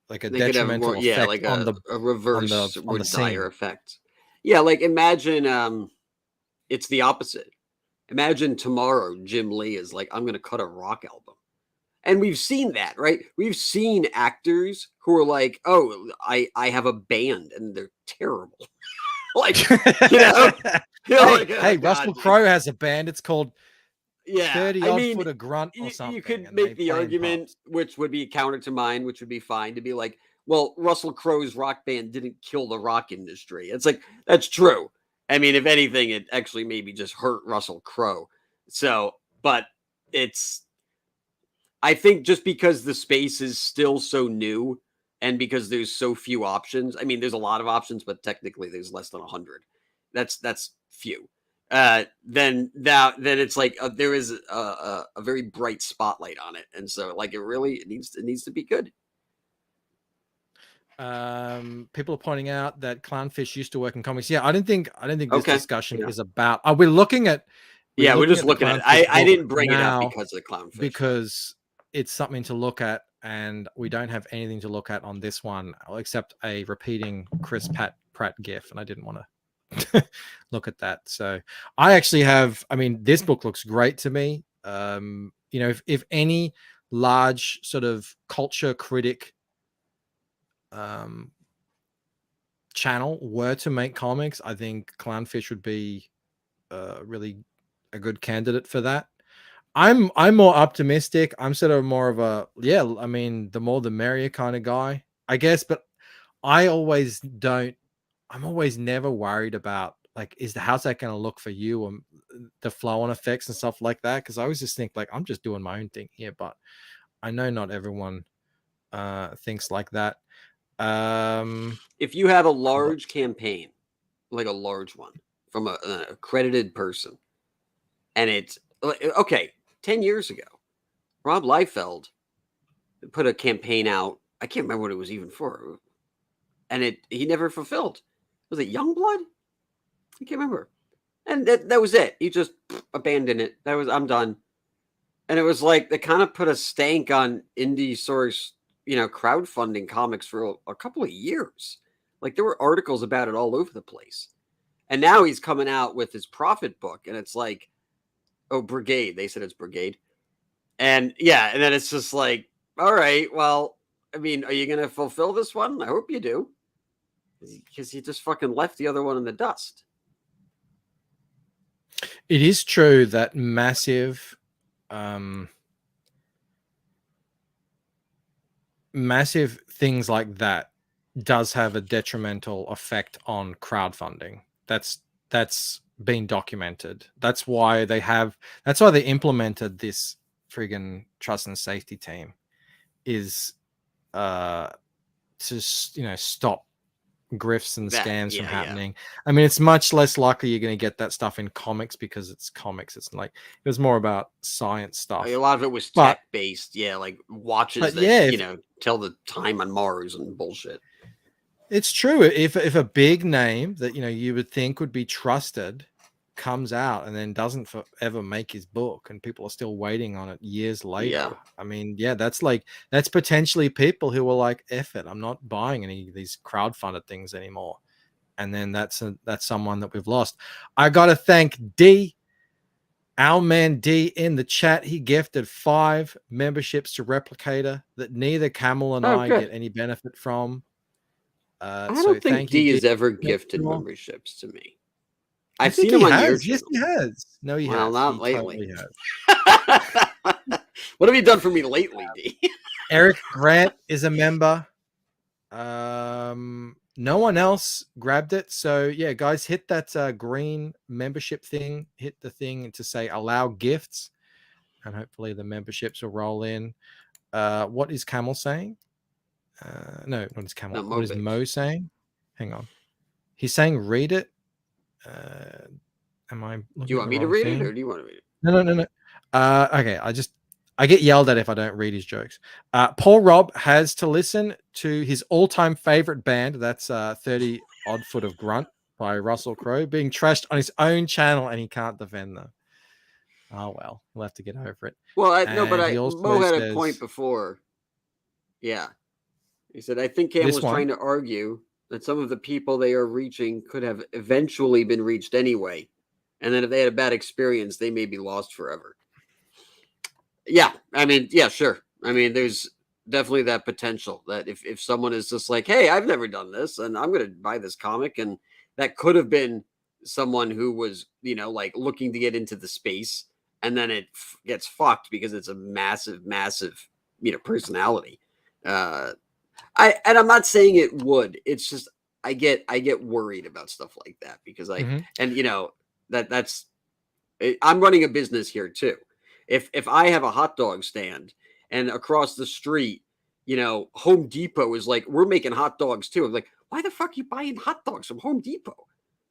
detrimental effect on a reverse on the dire effect. Yeah, like imagine it's the opposite. Imagine tomorrow Jim Lee is like, I'm going to cut a rock album. And we've seen that, right? We've seen actors who are like, oh, I have a band and they're terrible. Hey, Russell Crowe has a band. It's called 30-odd Foot of Grunt or something. You could make the argument, which would be counter to mine, which would be fine, to be like, well, Russell Crowe's rock band didn't kill the rock industry. It's like, that's true. I mean, if anything, it actually maybe just hurt Russell Crowe. So, but I think just because the space is still so new and because there's so few options, I mean, there's a lot of options, but technically there's less than 100. That's few. Then it's like there is a very bright spotlight on it. And so like, it needs to be good. People are pointing out that Clownfish used to work in comics. Yeah, I didn't think this discussion is about. Are we looking at? We're just looking at it. I didn't bring it up because of Clownfish. Because it's something to look at, and we don't have anything to look at on this one except a repeating Chris Pratt Pratt gif, and I didn't want to look at that. So I actually have, I mean, this book looks great to me. You know, if any large sort of culture critic channel were to make comics, I think Clownfish would be really a good candidate for that. I'm more optimistic. I'm sort of more of a, yeah, I mean, the more the merrier kind of guy, I guess. But I always don't, I'm always never worried about like, how's that going to look for you, and the flow on effects and stuff like that? Because I always just think like, I'm just doing my own thing here, but I know not everyone thinks like that. If you have a large campaign, like a large one from an accredited person, and it's okay, 10 years ago, Rob Liefeld put a campaign out. I can't remember what it was even for, and he never fulfilled. Was it Youngblood? I can't remember. And that was it. He just abandoned it. I'm done. And it was like they kind of put a stank on indie source, you know, crowdfunding comics for a couple of years. Like there were articles about it all over the place. And now he's coming out with his profit book, and it's like, oh, Brigade. They said it's Brigade. And yeah, and then it's just like, all right, well, I mean, are you going to fulfill this one? I hope you do. Because he just fucking left the other one in the dust. It is true that massive things like that does have a detrimental effect on crowdfunding. That's been documented. That's why they implemented this friggin' trust and safety team, is to, you know, stop grifts and scams from happening. Yeah. I mean, it's much less likely you're going to get that stuff in comics because it's comics. It's like, it was more about science stuff. A lot of it was tech based, like watches that you know tell the time on Mars and bullshit. It's true. If a big name that, you know, you would think would be trusted comes out and then doesn't ever make his book, and people are still waiting on it years later. I mean, that's potentially people who were like, F it, I'm not buying any of these crowdfunded things anymore. And then that's someone that we've lost. I got to thank D, our man D, in the chat. He gifted 5 memberships to Replicator that neither Camel and I get any benefit from. I don't think D has ever gifted memberships to me. I've seen him on your channel. Yes, he has. No, he has. Well, not lately. Totally what have you done for me lately, D? Eric Grant is a member. No one else grabbed it. So, yeah, guys, hit that green membership thing. Hit the thing to say allow gifts, and hopefully the memberships will roll in. What is Camel saying? No, what is Camel? What is Mo saying? Hang on. He's saying read it. Am I? Do you want me to read it, or do you want to read it? No. Okay, I get yelled at if I don't read his jokes. Paul Robb has to listen to his all-time favorite band. That's 30 Odd Foot of Grunt by Russell Crowe being trashed on his own channel, and he can't defend them. Oh well, we'll have to get over it. Well, Mo had a point before. Yeah, he said, I think Cam was trying to argue that some of the people they are reaching could have eventually been reached anyway. And then if they had a bad experience, they may be lost forever. Yeah. I mean, yeah, sure. I mean, there's definitely that potential that if someone is just like, hey, I've never done this and I'm going to buy this comic. And that could have been someone who was, you know, like looking to get into the space, and then it gets fucked because it's a massive, massive, you know, personality. I'm not saying it would. It's just I get worried about stuff like that because and you know that's I'm running a business here too. If I have a hot dog stand and across the street, you know, Home Depot is like, we're making hot dogs too. I'm like, why the fuck are you buying hot dogs from Home Depot?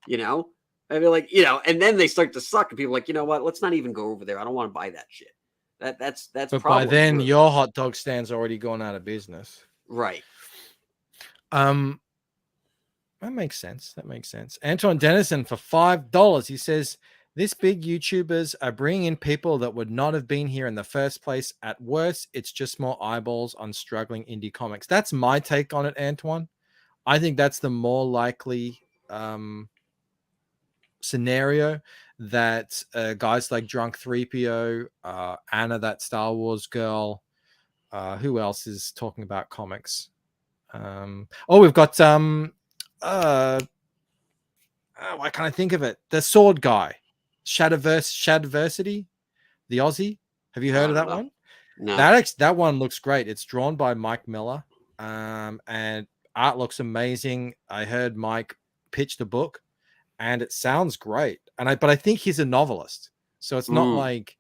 You know, I mean, like, you know, and then they start to suck, and people are like, you know what? Let's not even go over there. I don't want to buy that shit. That's. But by then, your hot dog stand's already gone out of business. Right. That makes sense. Antoine Dennison for $5. He says, this big YouTubers are bringing in people that would not have been here in the first place. At worst, it's just more eyeballs on struggling indie comics. That's my take on it, Antoine. I think that's the more likely scenario, that guys like Drunk 3PO, Anna, that Star Wars girl, who else is talking about comics? We've got why can't I think of it? The sword guy, Shadversity, the Aussie. Have you heard of that one? No. That one looks great. It's drawn by Mike Miller, and art looks amazing. I heard Mike pitch the book, and it sounds great. But I think he's a novelist, so it's not like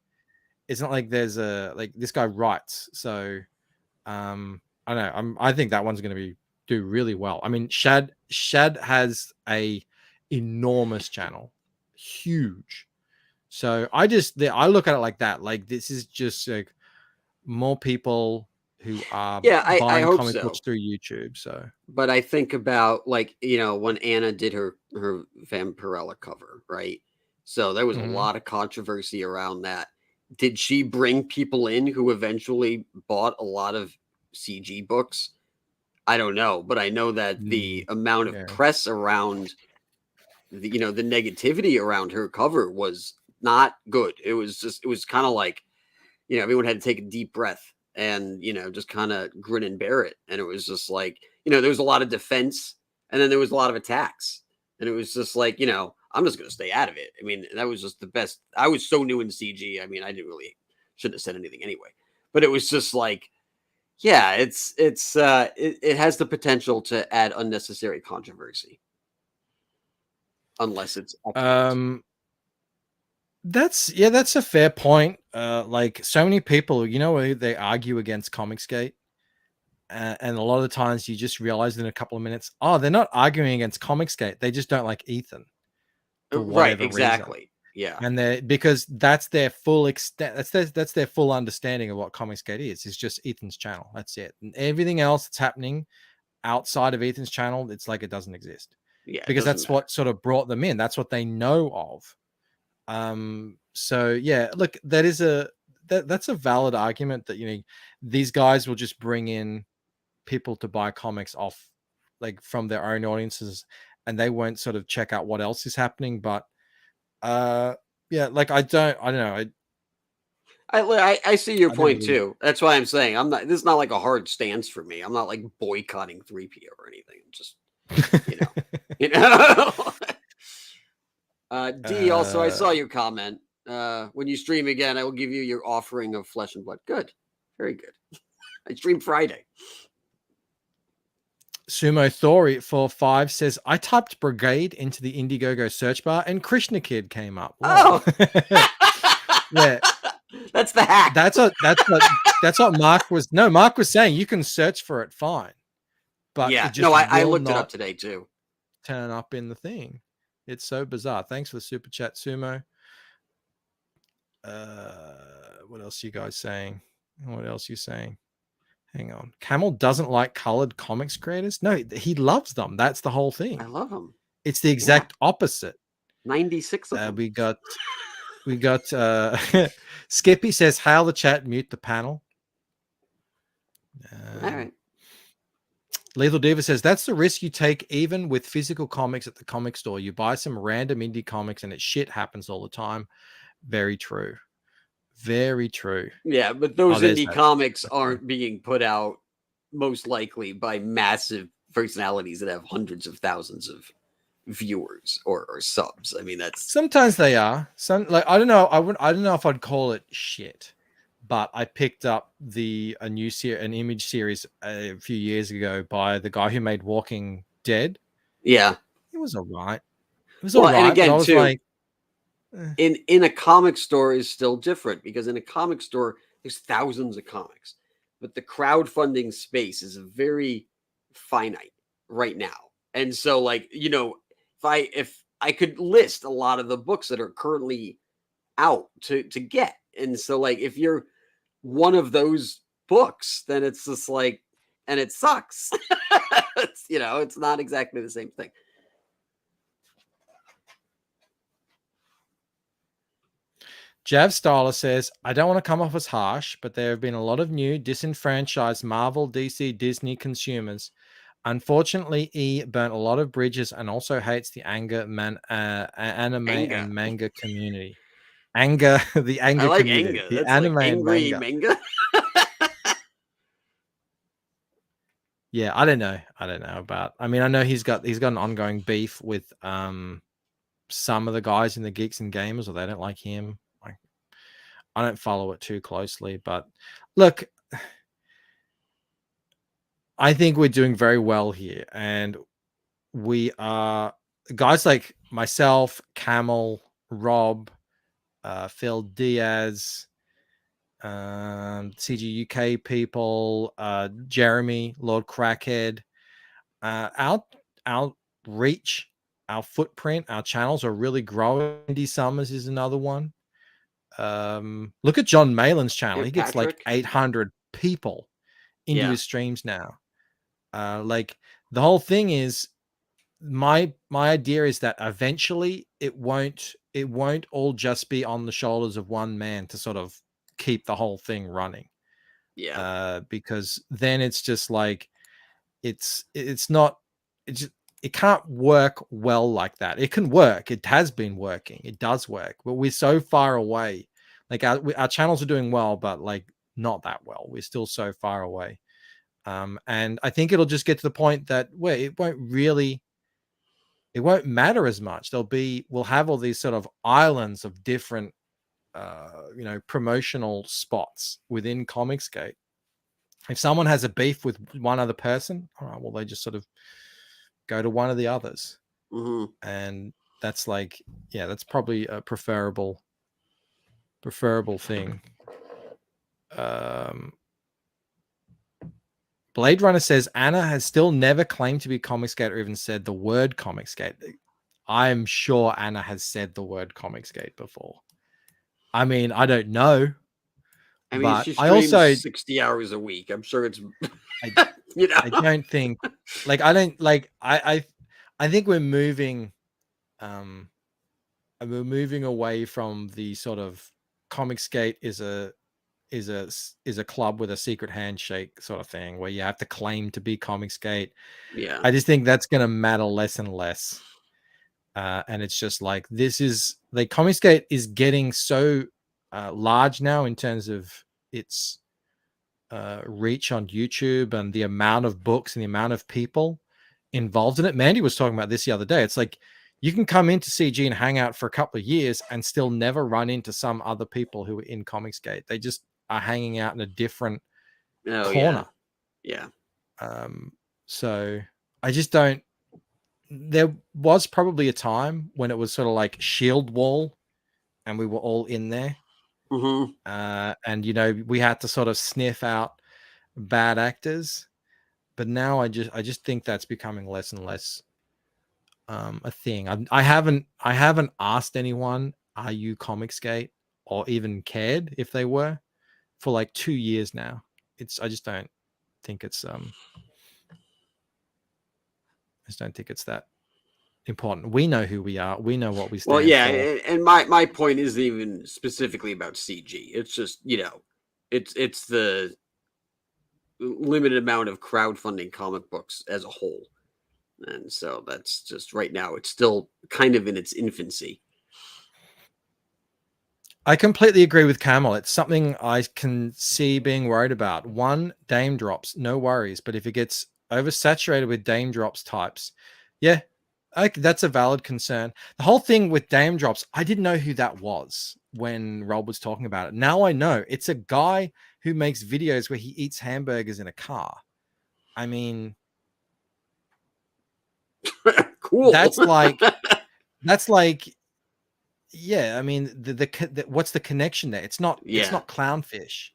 there's a like this guy writes. So I don't know. I think that one's going to do really well. I mean, Shad has a enormous channel, huge. So I look at it like that. Like, this is just like more people who are buying comic books through YouTube. So, but I think about, like, when Anna did her Vampirella cover, right? So there was a lot of controversy around that. Did she bring people in who eventually bought a lot of CG books? I don't know, but I know that the amount of press around the negativity around her cover was not good. It was kind of like, everyone had to take a deep breath and, just kind of grin and bear it. And it was just like, there was a lot of defense, and then there was a lot of attacks. And it was just like, I'm just going to stay out of it. I mean, that was just the best. I was so new in CG. I mean, shouldn't have said anything anyway, but it was just like, yeah, it has the potential to add unnecessary controversy. Unless it's excellent. That's a fair point. Like, so many people, they argue against ComicsGate, and a lot of the times you just realize in a couple of minutes, they're not arguing against ComicsGate, they just don't like Ethan, for whatever exactly reason. Yeah, and because that's their full extent, that's their full understanding of what ComicsGate is. It's just Ethan's channel, that's it, and everything else that's happening outside of Ethan's channel, it's like it doesn't exist. Because that's what sort of brought them in. That's what they know of. So yeah, look, that's a valid argument that these guys will just bring in people to buy comics off, like, from their own audiences, and they won't sort of check out what else is happening. But like, I don't know. I see your point too. That's why I'm saying this is not like a hard stance for me. I'm not like boycotting 3PO or anything. I'm just D, also, I saw your comment. When you stream again, I will give you your offering of flesh and blood. Good. Very good. I stream Friday. Sumo Thori 45 says, I typed brigade into the Indiegogo search bar and Krishna Kid came up. Whoa. Oh, yeah. That's the hack. That's what Mark was saying. You can search for it fine. But yeah, I looked it up today too. Turn up in the thing. It's so bizarre. Thanks for the super chat, Sumo. What else are you guys saying? What else are you saying? Hang on. Camel doesn't like colored comics creators. No, he loves them. That's the whole thing. I love them. It's the exact opposite. 96 of them. We got Skippy says, hail the chat, mute the panel. All right. Lethal Diva says, that's the risk you take even with physical comics at the comic store. You buy some random indie comics and shit happens all the time. Very true. Very true. Yeah, but those indie comics aren't being put out most likely by massive personalities that have hundreds of thousands of viewers or subs. I mean, that's sometimes they are. I don't know. I don't know if I'd call it shit, but I picked up an image series a few years ago by the guy who made Walking Dead. Yeah, it was alright. It was alright. And again, I was too, like, in a comic store is still different, because in a comic store there's thousands of comics, but the crowdfunding space is very finite right now. And so, like, if I could list a lot of the books that are currently out to get, and so, like, if you're one of those books, then it's just like, and it sucks. It's not exactly the same thing. Jav Styler says, I don't want to come off as harsh, but there have been a lot of new disenfranchised Marvel, DC, Disney consumers Unfortunately, E burnt a lot of bridges and also hates the anime and manga community. The I like community. anga. The That's anime like and angry manga. manga. Yeah, I don't know about. I mean, I know he's got an ongoing beef with some of the guys in the Geeks and Gamers, or they don't like him. I don't follow it too closely, but look, I think we're doing very well here, and we are guys like myself, Camel, Rob, Phil Diaz, CG UK people, Jeremy, Lord Crackhead. Our reach, our footprint, our channels are really growing. Andy Summers is another one. Look at John Malin's channel. He gets like 800 people into his streams now. Like the whole thing is, my idea is that eventually it won't all just be on the shoulders of one man to sort of keep the whole thing running. Because then it's just like it's not it can't work well like that. It can work. It has been working. It does work, but we're so far away. Like our channels are doing well, but like not that well. We're still so far away. And I think it'll just get to the point that where it won't matter as much. We'll have all these sort of islands of different promotional spots within ComicsGate. If someone has a beef with one other person, all right, well, they just sort of go to one of the others. And that's like, yeah, that's probably a preferable thing. Blade Runner says Anna has still never claimed to be ComicsGate or even said the word ComicsGate. I am sure Anna has said the word ComicsGate before. I mean, I don't know. I mean, she streams 60 hours a week. I'm sure it's I don't think I think we're moving away from the sort of ComicsGate is a club with a secret handshake sort of thing where you have to claim to be ComicsGate. I just think that's going to matter less and less. And it's just like, this is like ComicsGate is getting so large now in terms of its reach on YouTube and the amount of books and the amount of people involved in it. Mandy was talking about this the other day. It's like you can come into CG and hang out for a couple of years and still never run into some other people who are in ComicsGate. They just are hanging out in a different corner. So I just don't. There was probably a time when it was sort of like shield wall, and we were all in there. And we had to sort of sniff out bad actors, but now I just think that's becoming less and less a thing. I haven't asked anyone, are you ComicsGate, or even cared if they were, for like 2 years now. I just don't think it's that important. We know who we are. We know what we stand for. And my point isn't even specifically about CG. It's just, it's the limited amount of crowdfunding comic books as a whole. And so that's just right now, it's still kind of in its infancy. I completely agree with Camel. It's something I can see being worried about. One, Dame drops, no worries. But if it gets oversaturated with Dame drops types, yeah, that's a valid concern. The whole thing with Dame drops, I didn't know who that was when Rob was talking about it. Now I know. It's a guy who makes videos where he eats hamburgers in a car. I mean, cool. That's like, yeah. I mean, the what's the connection there? It's not Clownfish.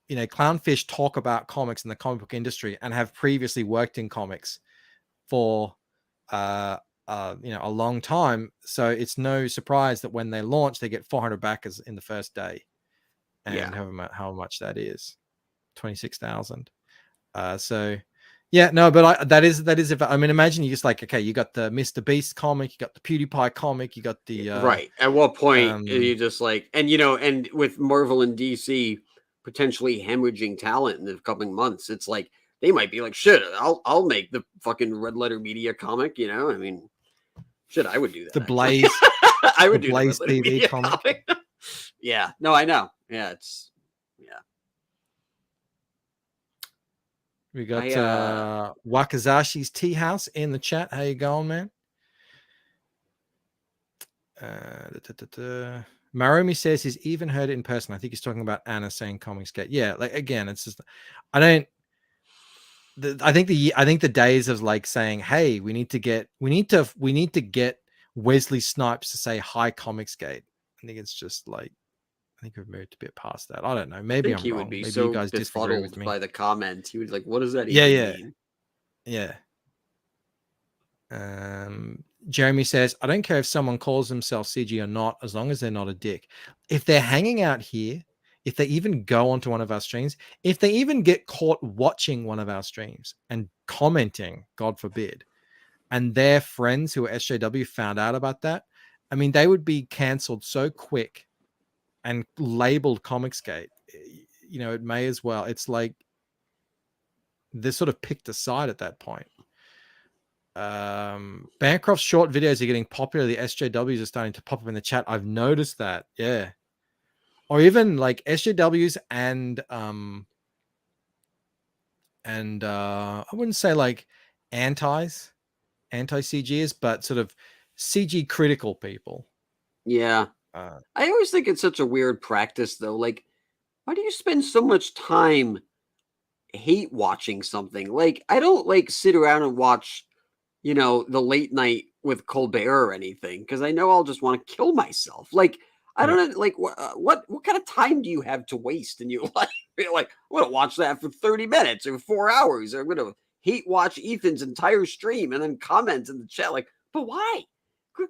Clownfish talk about comics in the comic book industry and have previously worked in comics for a long time. So it's no surprise that when they launch, they get 400 backers in the first day, and how much that is, 26,000. So. Yeah, no, but that is. I mean, imagine you just like, okay, you got the Mr. Beast comic, you got the PewDiePie comic, you got the right. At what point are you just like, and with Marvel and DC potentially hemorrhaging talent in the coming months, it's like they might be like, shit, I'll make the fucking Red Letter Media comic, you know? I mean, shit, I would do that. The actually. Blaze, I would the do Blaze the Red Letter TV Media comic. Yeah, no, I know. Yeah, We got Wakazashi's Tea House in the chat. How you going, man? Marumi says he's even heard it in person. I think he's talking about Anna saying ComicsGate. Yeah, like again, it's just I think the days of like saying, hey, we need to get Wesley Snipes to say hi ComicsGate. I think it's just like I think we've moved a bit past that. I don't know. Maybe I'm he wrong. would be Maybe so you guys disagree with befuddled me. by the comments. He would like, what does that even mean? Jeremy says, I don't care if someone calls themselves CG or not, as long as they're not a dick. If they're hanging out here, if they even go onto one of our streams, if they even get caught watching one of our streams and commenting, God forbid, and their friends who are SJW found out about that, I mean, they would be canceled so quick and labeled ComicsGate. You know, it may as well. It's like they're sort of picked aside at that point. Bancroft's short videos are getting popular. The SJWs are starting to pop up in the chat. I've noticed that. Yeah. Or even like SJWs and I wouldn't say like anti-CGs, but sort of CG critical people. Yeah. I always think it's such a weird practice though. Like, why do you spend so much time hate watching something? Like, I don't like sit around and watch, you know, the late night with Colbert or anything, because I know I'll just want to kill myself. Like, I don't know, like what kind of time do you have to waste in your life? You're like, I'm gonna watch that for 30 minutes or 4 hours, or I'm gonna hate watch Ethan's entire stream and then comment in the chat like, but why?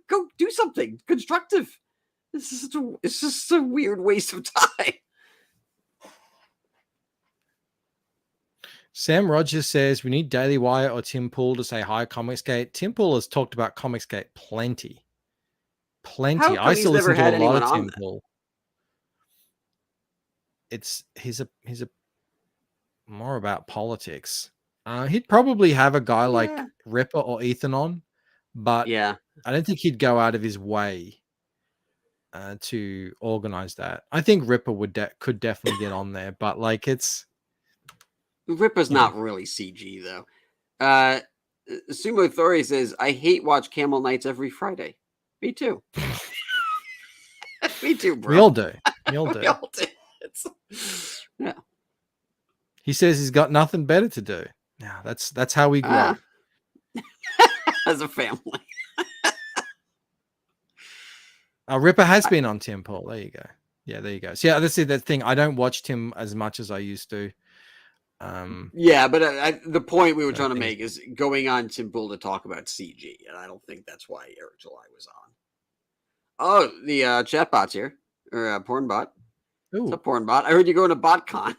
Go do something constructive. It's just a weird waste of time. Sam Rogers says we need Daily Wire or Tim Pool to say hi ComicsGate. Tim Pool has talked about ComicsGate plenty. I still listen to a lot of Tim Pool. He's a more about politics. He'd probably have a guy like Ripper or Ethan on, but I don't think he'd go out of his way to organize that. I think Ripper could definitely get on there, but like Ripper's not really CG though. Sumo Thori says, I hate watch Camel Nights every Friday. Me too. Me too, bro. We all do. Yeah. He says he's got nothing better to do. Yeah, that's how we grow. As a family. Ripper has been on Tim Pool. There you go. Yeah, there you go. So yeah, this is the thing. I don't watch Tim as much as I used to. Yeah, but the point we were trying to make is going on Tim Pool to talk about CG, and I don't think that's why Eric July was on. Oh, the chatbot's here, or Pornbot. What's up, Pornbot? I heard you going to BotCon.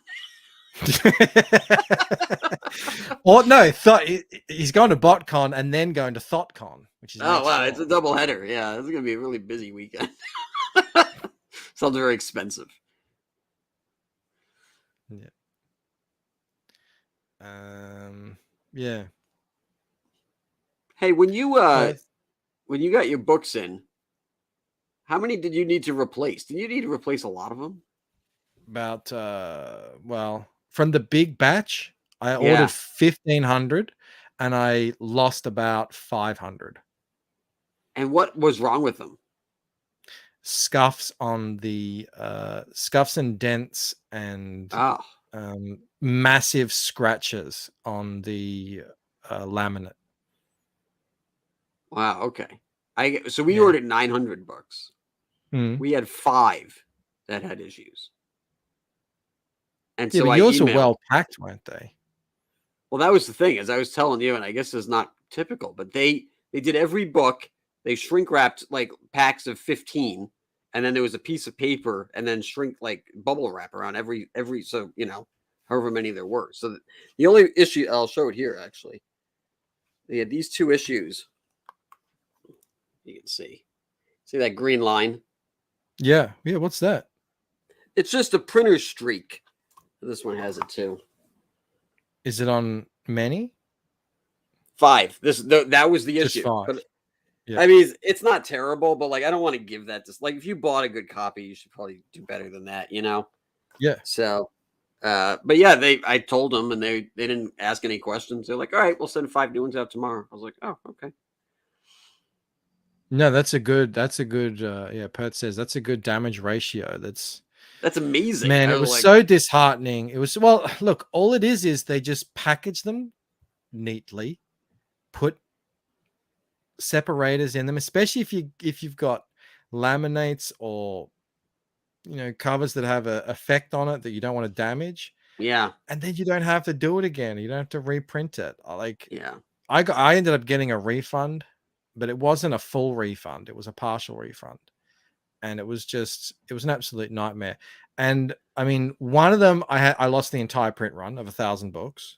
Well, no, he's going to BotCon and then going to ThoughtCon, which is wow, it's a double header. Yeah, it's gonna be a really busy weekend. Sounds very expensive. Yeah. Yeah. Hey, when you got your books in, how many did you need to replace? Did you need to replace a lot of them? About from the big batch, I ordered 1,500 and I lost about 500. And what was wrong with them? Scuffs on the scuffs and dents and massive scratches on the laminate. Wow. Okay. So we ordered 900 books. We had 5 that had issues. And so but yours were well packed, weren't they? Well, that was the thing, as I was telling you, and I guess it's not typical, but they did every book. They shrink wrapped like packs of 15, and then there was a piece of paper, and then shrink like bubble wrap around every so however many there were. So the only issue, I'll show it here actually. They had these 2 issues. You can see that green line. Yeah. What's that? It's just a printer streak. This one has it too. Is it on many? 5. That was the Just issue. 5. But Yep. I mean, it's not terrible, but like I don't want to give that to like if you bought a good copy, you should probably do better than that, you know? Yeah. So but yeah, I told them and they didn't ask any questions. They're like, all right, we'll send 5 new ones out tomorrow. I was like, oh, okay. No, that's a good yeah, Pert says that's a good damage ratio. That's amazing. man, I it was was like, so disheartening. It was well, look, all it is they just package them neatly, put separators in them, especially if you've got laminates or covers that have a effect on it that you don't want to damage, yeah, and then you don't have to do it again. You don't have to reprint it. Like yeah. I ended up getting a refund, but it wasn't a full refund. It was a partial refund. And it was an absolute nightmare. And I mean, one of them I lost the entire print run of 1,000 books.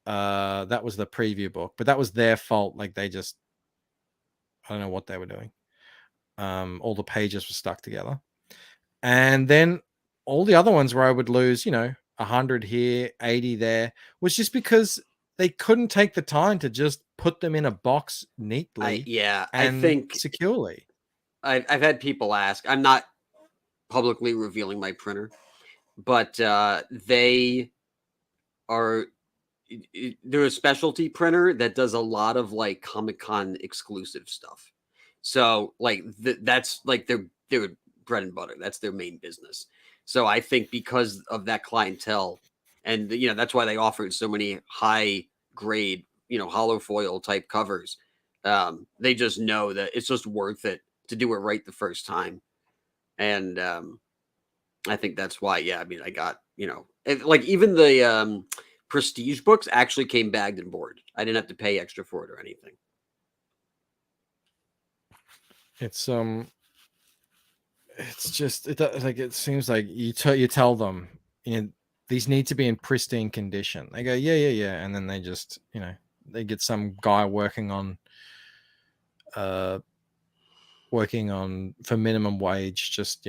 That was the preview book, but that was their fault. Like I don't know what they were doing. All the pages were stuck together. And then all the other ones where I would lose, 100 here, 80 there, was just because they couldn't take the time to just put them in a box neatly I and think securely. I've had people ask. I'm not publicly revealing my printer, but they are they're a specialty printer that does a lot of like Comic-Con exclusive stuff. So like that's like their bread and butter. That's their main business. So I think because of that clientele, and that's why they offered so many high grade, hollow foil type covers. They just know that it's just worth it to do it right the first time. And I think that's why. Yeah, I mean, I got like even the prestige books actually came bagged and board. I didn't have to pay extra for it or anything. It's just it seems like you tell them these need to be in pristine condition. They go yeah, and then they just they get some guy working on for minimum wage, just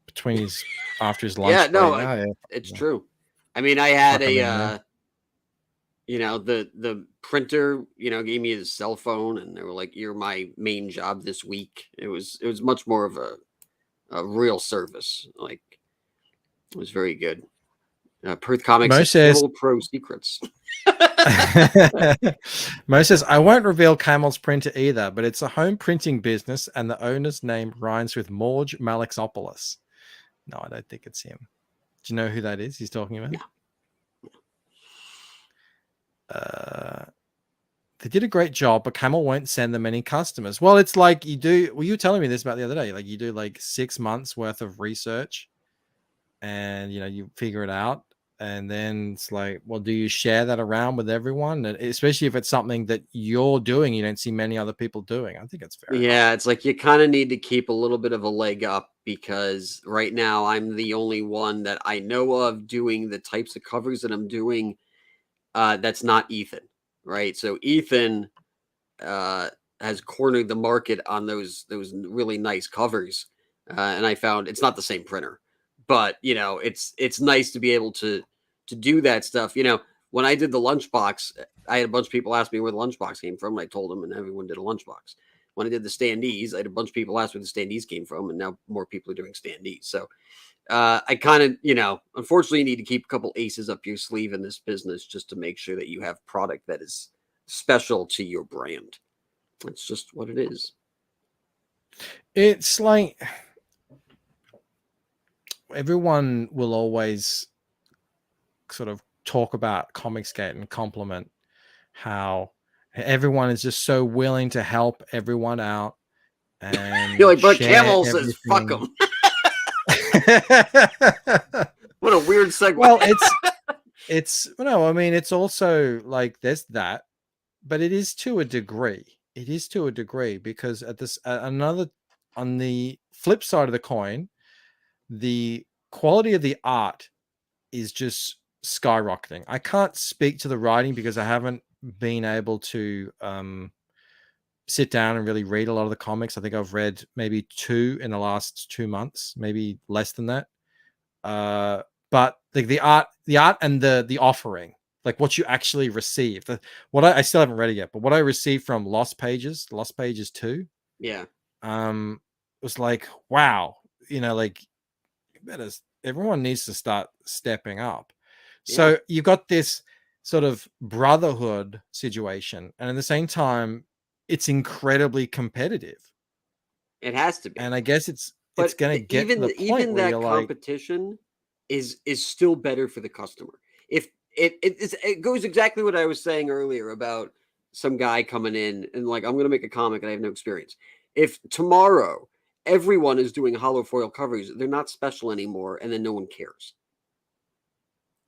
between his after his lunch Yeah, no, break. it's true. I mean, I had Fuck 'em in there. the printer, gave me his cell phone, and they were like, "You're my main job this week." It was much more of a real service. Like, it was very good. Perth Comics Mo says says Camel Pro secrets. Mo says, I won't reveal Camel's printer either, but it's a home printing business and the owner's name rhymes with Morge Malexopoulos. No, I don't think it's him. Do you know who that is he's talking about? Yeah. They did a great job, but Camel won't send them any customers. Well, it's like you were telling me this about the other day. Like you do like 6 months worth of research and you figure it out. And then it's like, well, do you share that around with everyone? And especially if it's something that you're doing, you don't see many other people doing. I think it's fair. Yeah, it's like you kind of need to keep a little bit of a leg up because right now I'm the only one that I know of doing the types of covers that I'm doing. That's not Ethan, right? So Ethan has cornered the market on those really nice covers, and I found it's not the same printer, but it's nice to be able to do that stuff. When I did the lunchbox, I had a bunch of people ask me where the lunchbox came from, and I told them, and everyone did a lunchbox. When I did the standees, I had a bunch of people ask where the standees came from, and now more people are doing standees. So I kind of, unfortunately, you need to keep a couple aces up your sleeve in this business just to make sure that you have product that is special to your brand. It's just what it is. It's like everyone will always sort of talk about ComicsGate and compliment how everyone is just so willing to help everyone out and You're like, but share Camel says, fuck everything. them. What a weird segue. Well, I mean, it's also like there's that, but it is to a degree. It is to a degree because at this on the flip side of the coin, the quality of the art is just skyrocketing. I can't speak to the writing because I haven't been able to sit down and really read a lot of the comics. I think I've read maybe 2 in the last 2 months, maybe less than that. But the art and the offering like what you actually receive. What I still haven't read it yet, but what I received from Lost Pages 2, Yeah. was like, wow, like everyone needs to start stepping up. So you've got this sort of brotherhood situation, and at the same time, it's incredibly competitive. It has to be. And I guess it's But going to get to the point even where that you're like, competition is still better for the customer. If it goes exactly what I was saying earlier about some guy coming in and like, I'm going to make a comic and I have no experience. If tomorrow everyone is doing hollow foil covers, they're not special anymore, and then no one cares.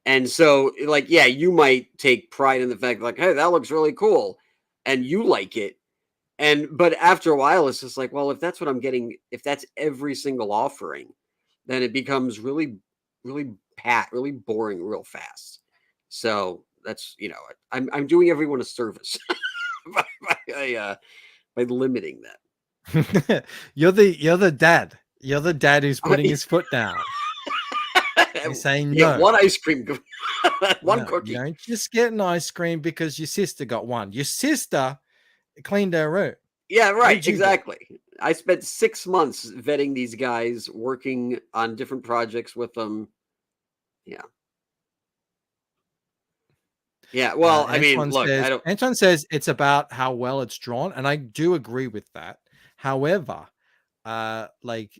And so, like, yeah, you might take pride in the fact, like, hey, that looks really cool, and you like it. But after a while, it's just like, well, if that's what I'm getting, if that's every single offering, then it becomes really, really really boring real fast. So that's, I'm doing everyone a service by limiting that. you're the dad. You're the dad who's putting his foot down. He's saying yeah, no. one ice cream, one cookie. You don't just get an ice cream because your sister got one. Your sister cleaned her room. Yeah, right. Exactly. I spent 6 months vetting these guys, working on different projects with them. Yeah. Yeah. Well, I mean, look, I don't. Anton says it's about how well it's drawn, and I do agree with that. However, like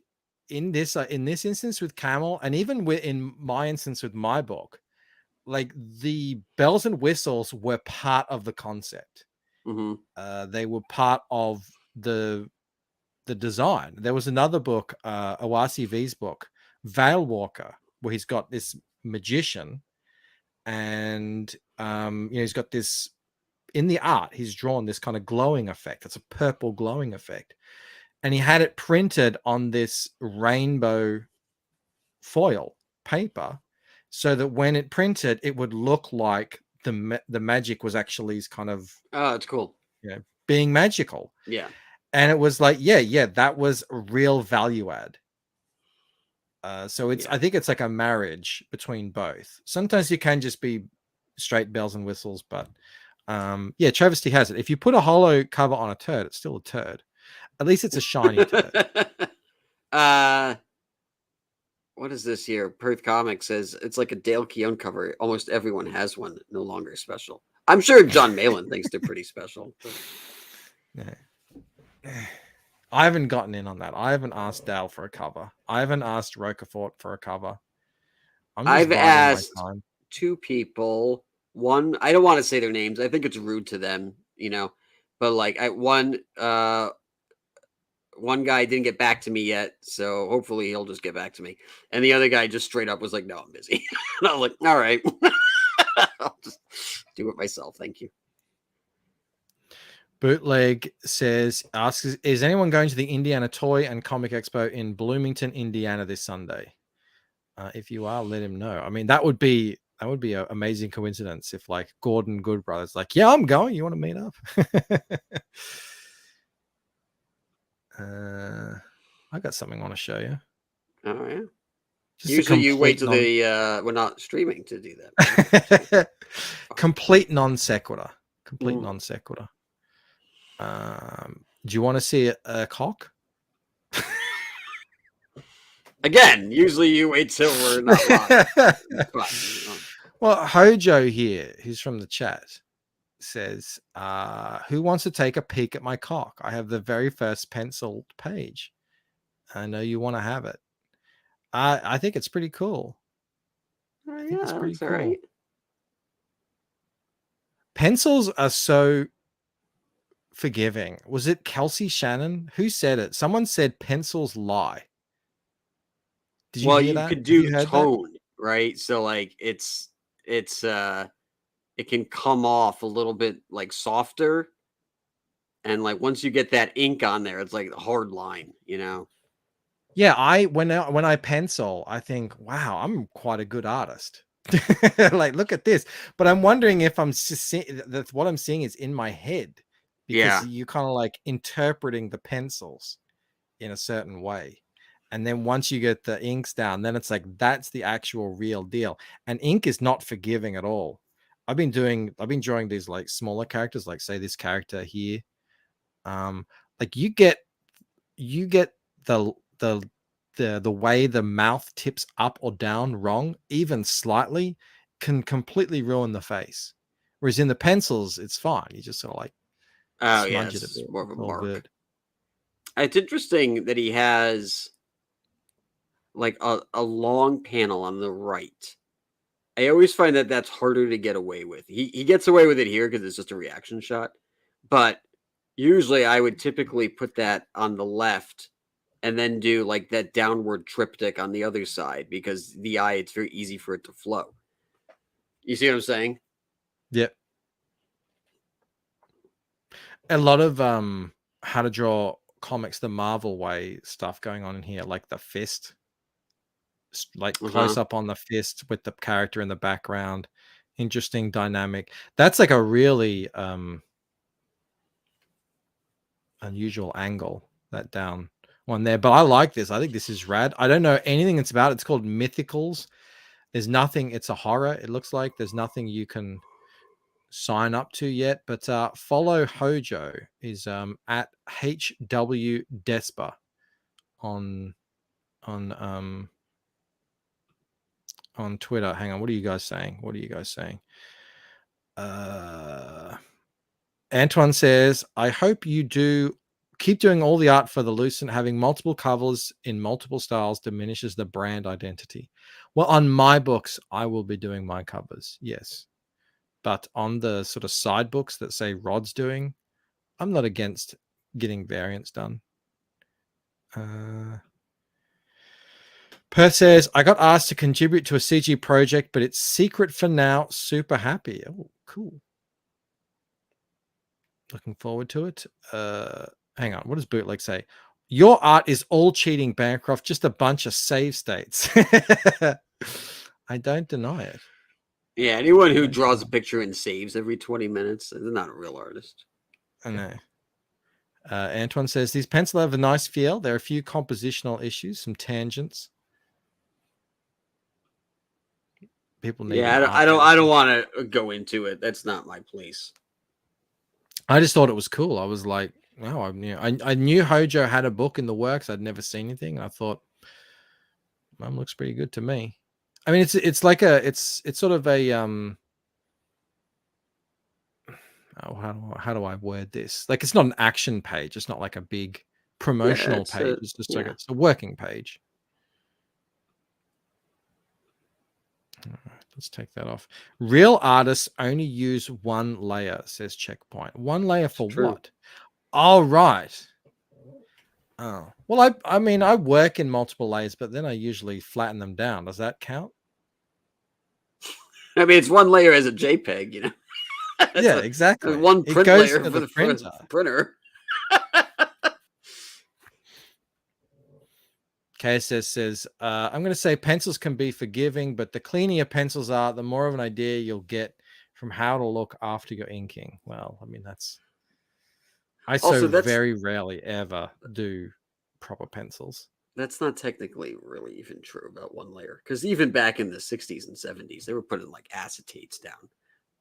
in this instance with Camel, and even in my instance with my book, like the bells and whistles were part of the concept. They were part of the design. There was another book, Owasi V's book, Veil Walker, where he's got this magician, and he's got this in the art. He's drawn this kind of glowing effect. It's a purple glowing effect, and he had it printed on this rainbow foil paper, so that when it printed, it would look like the magic was actually kind of it's cool. Being magical. Yeah. And it was like, yeah, that was a real value add. So I think it's like a marriage between both. Sometimes you can just be straight bells and whistles, but Travesty has it. If you put a hollow cover on a turd, it's still a turd. At least it's a shiny turd. What is this here? Perth Comics says it's like a Dale Keown cover. Almost everyone has one. No longer special. I'm sure John Malin thinks they're pretty special. Yeah. I haven't gotten in on that. I haven't asked Dale for a cover. I haven't asked Rocafort for a cover. I've asked 2 people. One, I don't want to say their names. I think it's rude to them, But like, one guy didn't get back to me yet, so hopefully he'll just get back to me. And the other guy just straight up was like, "No, I'm busy." And I was like, "All right, I'll just do it myself. Thank you." Bootleg asks, is anyone going to the Indiana Toy and Comic Expo in Bloomington, Indiana this Sunday? If you are, let him know. I mean, that would be an amazing coincidence if like Gordon Good Brothers like, yeah, I'm going. You want to meet up? I got something I want to show you. Oh yeah. Usually you wait till we're not streaming to do that. Complete non sequitur. Non sequitur. Do you want to see a cock? Again, usually you wait till we're not live. Well, Hojo here, who's from the chat, says, who wants to take a peek at my cock? I have the very first penciled page. I know you want to have it. I think it's pretty cool. It's pretty cool. Right. Pencils are so forgiving. Was it Kelsey Shannon? Who said it? Someone said pencils lie. Did you hear that? Could do tone, right? So like it can come off a little bit like softer. And like once you get that ink on there, it's like a hard line, Yeah, when I pencil, I think, wow, I'm quite a good artist. Like, look at this. But I'm wondering if that's what I'm seeing is in my head, because you're kind of like interpreting the pencils in a certain way. And then once you get the inks down, then it's like, that's the actual real deal. And ink is not forgiving at all. I've been drawing these like smaller characters, like say this character here. Like you get the way the mouth tips up or down wrong, even slightly, can completely ruin the face. Whereas in the pencils, it's fine. You just sort of like smudge it a bit. More of a It's all mark. good. It's interesting that he has like a long panel on the right. I always find that that's harder to get away with. He gets away with it here because it's just a reaction shot. But usually I would typically put that on the left and then do like that downward triptych on the other side because the eye, it's very easy for it to flow. You see what I'm saying? Yep. A lot of how to draw comics the Marvel way stuff going on in here, like the fist. Like close up on the fist with the character in the background. Interesting dynamic. That's like a really unusual angle, that down one there. But I like this. I think this is rad. I don't know anything it's about. It's called Mythicals. There's nothing. It's a horror. It looks like there's nothing you can sign up to yet. But follow Hojo is at HW Despa on Twitter. Hang on. What are you guys saying? Antoine says, I hope you keep doing all the art for the Lucent. Having multiple covers in multiple styles diminishes the brand identity. Well, on my books, I will be doing my covers, yes. But on the sort of side books that say Rod's doing, I'm not against getting variants done. Perth says, I got asked to contribute to a CG project, but it's secret for now. Super happy. Oh, cool. Looking forward to it. Hang on. What does Bootleg say? Your art is all cheating, Bancroft. Just a bunch of save states. I don't deny it. Yeah, anyone who draws a picture and saves every 20 minutes, they're not a real artist. I know. Antoine says, these pencils have a nice feel. There are a few compositional issues, some tangents. People need. Yeah, I don't want to go into it. That's not my place. I just thought it was cool. I was like, oh, I knew Hojo had a book in the works. I'd never seen anything. And I thought, Mum looks pretty good to me. I mean, it's like it's sort of a how do I word this? Like, it's not an action page. It's not like a big promotional page. It's just like it's a working page. All right, let's take that off. Real artists only use one layer, says Checkpoint. One layer for what? All right. Oh, well, I mean, I work in multiple layers, but then I usually flatten them down. Does that count? I mean, it's one layer as a JPEG, you know? Yeah, exactly. One print layer for the printer. KSS says, I'm going to say pencils can be forgiving, but the cleaner your pencils are, the more of an idea you'll get from how to look after your inking. Well, I mean, I very rarely ever do proper pencils. That's not technically really even true about one layer, because even back in the 60s and 70s, they were putting like acetates down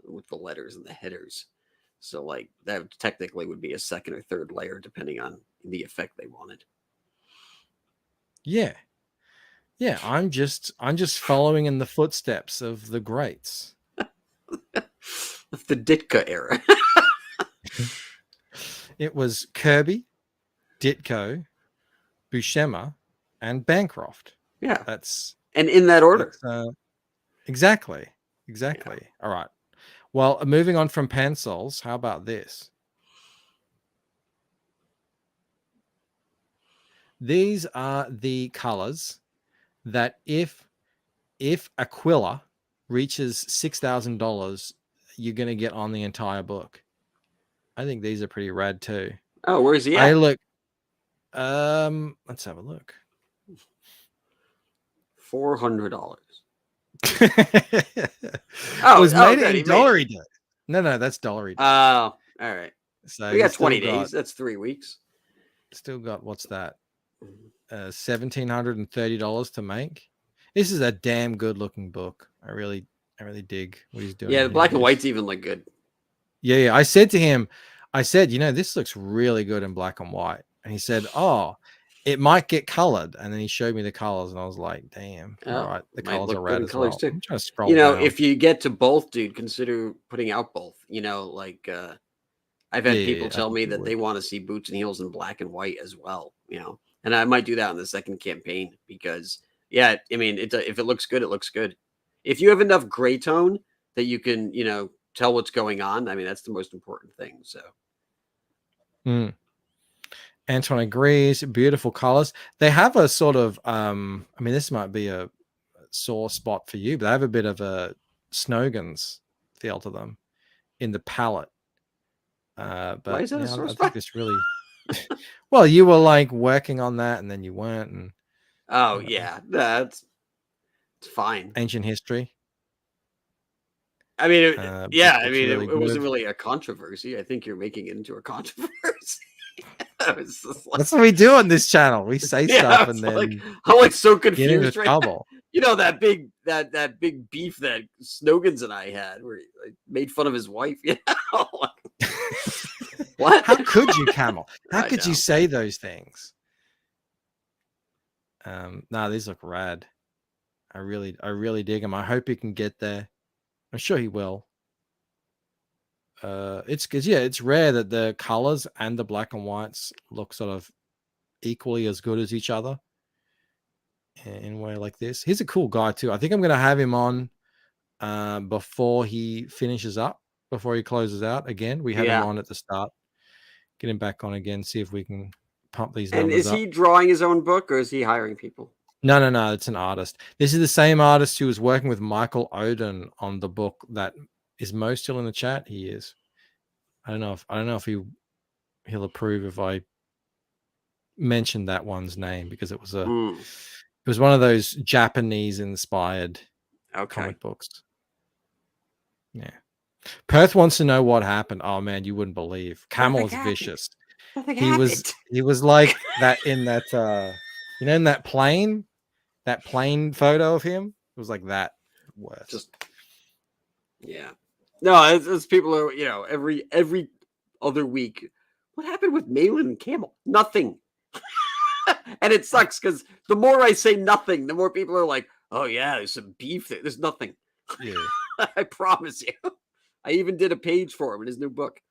with the letters and the headers. So like that technically would be a second or third layer, depending on the effect they wanted. Yeah. Yeah, I'm just following in the footsteps of the greats. Of the Ditka era. It was Kirby, Ditko, Buscema, and Bancroft. Yeah. And in that order. Exactly. Yeah. All right. Well, moving on from pencils, how about this? These are the colors that if Aquila reaches $6,000, you're going to get on the entire book. I think these are pretty rad too. Oh, where's he at? Let's have a look. $400. It was made in Dollary Day. No, that's Dollary Day. Oh, all right. So we got 20 days. That's 3 weeks. Still got, what's that? $1,730 to make. This is a damn good looking book. I really I really dig what he's doing. Yeah, the here black with and this. white's even look good. Yeah. I said to him, this looks really good in black and white. And he said, oh, it might get colored. And then he showed me the colors, and I was like, damn, all right. The Might colors are look good red in as colors well. too. I'm trying to scroll down. If you get to both, dude, consider putting out both. I've had people tell me that they want to see Boots and Heels in black and white as well, and I might do that in the second campaign because, I mean, if it looks good, it looks good. If you have enough gray tone that you can, tell what's going on, I mean, that's the most important thing. So. Anton agrees. Beautiful colors. They have a sort of, I mean, this might be a sore spot for you, but they have a bit of a Snogans feel to them in the palette. But why is that a sore I spot? think this really, well, you were like working on that and then you weren't. And that's fine. Ancient history. I mean, it wasn't really a controversy. I think you're making it into a controversy. That's what we do on this channel. We say stuff and then I'm so confused right now. That big beef that Snogans and I had where he made fun of his wife. What? How could you, Camel? How could you say those things? These look rad. I really dig them. I hope he can get there. I'm sure he will. It's because it's rare that the colors and the black and whites look sort of equally as good as each other in a way like this. He's a cool guy too. I think I'm going to have him on before he finishes up, before he closes out again. We had him on at the start. Get him back on again, see if we can pump these numbers up. And is he drawing his own book or is he hiring people? No. It's an artist. This is the same artist who was working with Michael Oden on the book that is Mo still in the chat. He is. I don't know if he'll approve if I mention that one's name because it was it was one of those Japanese inspired comic books. Yeah. Perth wants to know what happened. Oh man, you wouldn't believe. Camel's vicious. He was like that in that in that plane photo of him. It was like that worse. No, it's people are, every other week. What happened with Malin and Camel? Nothing. And it sucks because the more I say nothing, the more people are like, oh yeah, there's some beef there. There's nothing. Yeah. I promise you. I even did a page for him in his new book.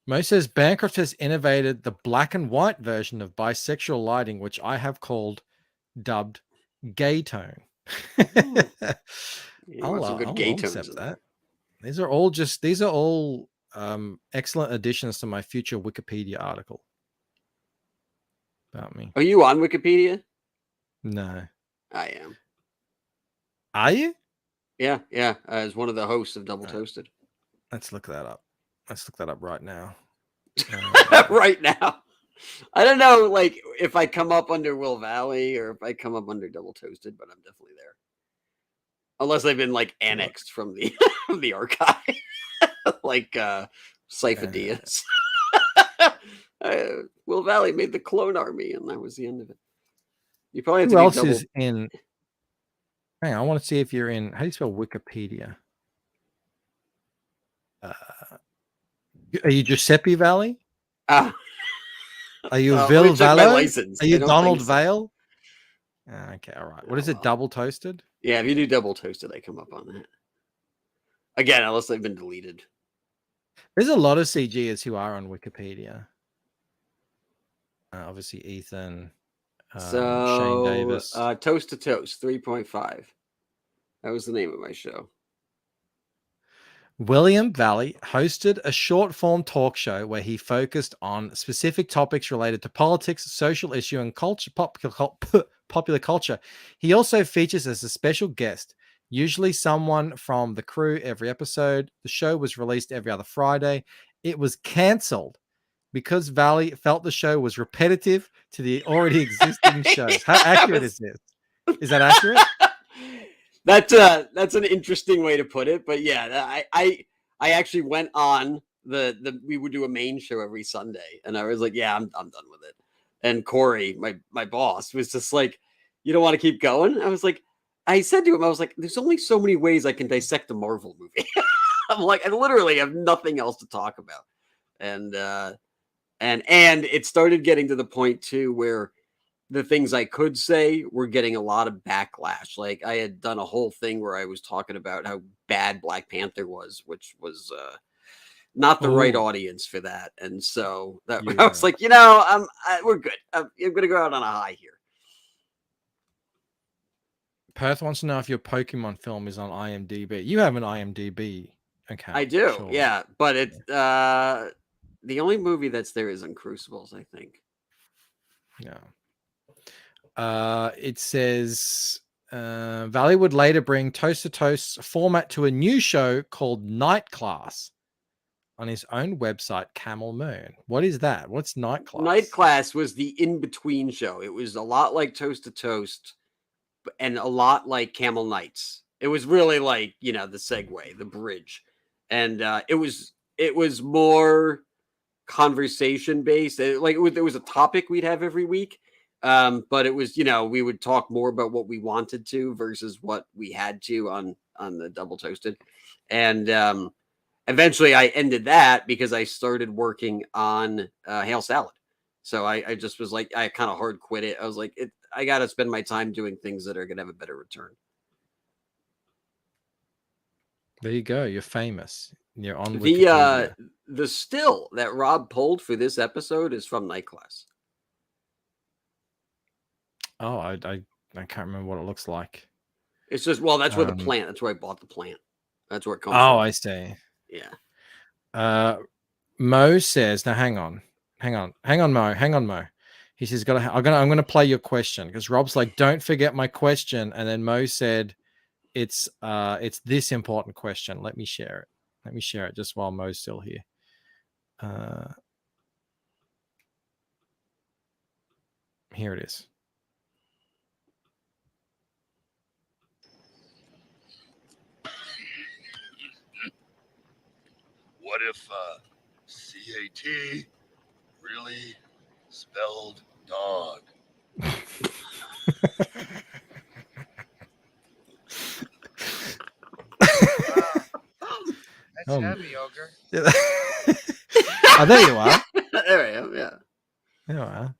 Mo says Bancroft has innovated the black and white version of bisexual lighting, which I have dubbed gay tone. I'll accept that. These are all excellent additions to my future Wikipedia article about me. Are you on Wikipedia? No. I am. Are you? Yeah. As one of the hosts of Double Toasted. Let's look that up. Let's look that up right now. Right now. I don't know, if I come up under Will Valley or if I come up under Double Toasted, but I'm definitely there. Unless they've been annexed from the from the archive, Sypha Diaz. Will Valley made the clone army, and that was the end of it. You probably have to. Who else is in? Hang on, I want to see if you're in. How do you spell Wikipedia? Are you Giuseppe Valley? Are you Vil Valley? Are you Donald Vale? Okay, all right. What is it? Double Toasted? Yeah, if you do Double Toasted, I come up on that. Again, unless they've been deleted. There's a lot of CGers who are on Wikipedia. Obviously, Ethan, Shane Davis. Toast to Toast 3.5. That was the name of my show. William Valley hosted a short-form talk show where he focused on specific topics related to politics, social issue, and culture, popular culture. He also features as a special guest, usually someone from the crew every episode. The show was released every other Friday. It was cancelled because Valley felt the show was repetitive to the already existing shows. How accurate is this? Is that accurate? That's an interesting way to put it, but yeah, I actually went on we would do a main show every Sunday, and I was like, yeah, I'm done with it. And Corey, my boss, was just like, you don't want to keep going? I was like, I said to him, I was like, there's only so many ways I can dissect a Marvel movie. I'm like, I literally have nothing else to talk about. And it started getting to the point too where the things I could say were getting a lot of backlash. Like I had done a whole thing where I was talking about how bad Black Panther was, which was not the right audience for that. And so that I was like, we're good. I'm going to go out on a high here. Perth wants to know if your Pokemon film is on IMDb. You have an IMDb account. I do, sure. Yeah. But it's the only movie that's there is in Crucibles, I think. Yeah. It says Valley would later bring Toast to Toast format to a new show called Night Class on his own website, Camel Moon. What is that? What's Night Class? Night Class was the in-between show. It was a lot like Toast to Toast and a lot like Camel Nights. It was really like, the segue, the bridge. And it was more conversation based. There was a topic we'd have every week. But it was, we would talk more about what we wanted to versus what we had to on the Double Toasted. And eventually I ended that because I started working on Hail Salad. So I just was like, I kind of hard quit it. I was like, I got to spend my time doing things that are going to have a better return. There you go. You're famous. You're on Wikipedia. The still that Rob pulled for this episode is from Night Class. Oh, I can't remember what it looks like. It's just, that's where the plant. That's where I bought the plant. That's where it comes from. Oh, I see. Yeah. Mo says, now hang on, Mo. He says, I'm gonna play your question because Rob's like, don't forget my question, and then Mo said, it's this important question. Let me share it just while Mo's still here. Here it is. What if CAT really spelled dog? That's heavy, Ogre. Oh, there you are. There I am. Yeah. There you are.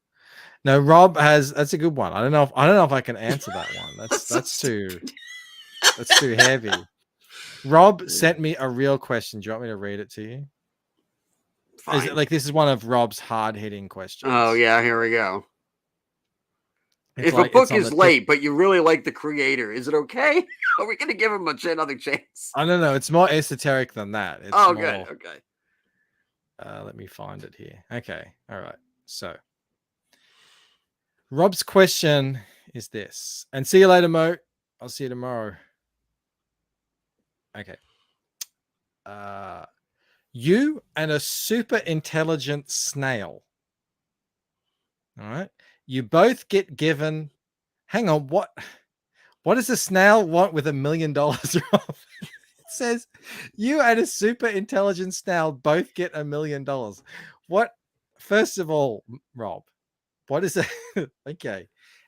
No, Rob that's a good one. I don't know if I can answer that one. That's too heavy. Rob sent me a real question. Do you want me to read it to you? Is it like this is one of Rob's hard-hitting questions? Oh yeah, here we go. If a book is late, but you really like the creator, is it okay? Are we going to give him another chance? I don't know. It's more esoteric than that. It's good. Okay. Let me find it here. Okay. All right. So Rob's question is this. And see you later, Mo. I'll see you tomorrow. Okay. You and a super intelligent snail. All right. You both get given. Hang on. What does a snail want with $1 million? It says you and a super intelligent snail both get $1 million. What? First of all, Rob, what is it? Okay.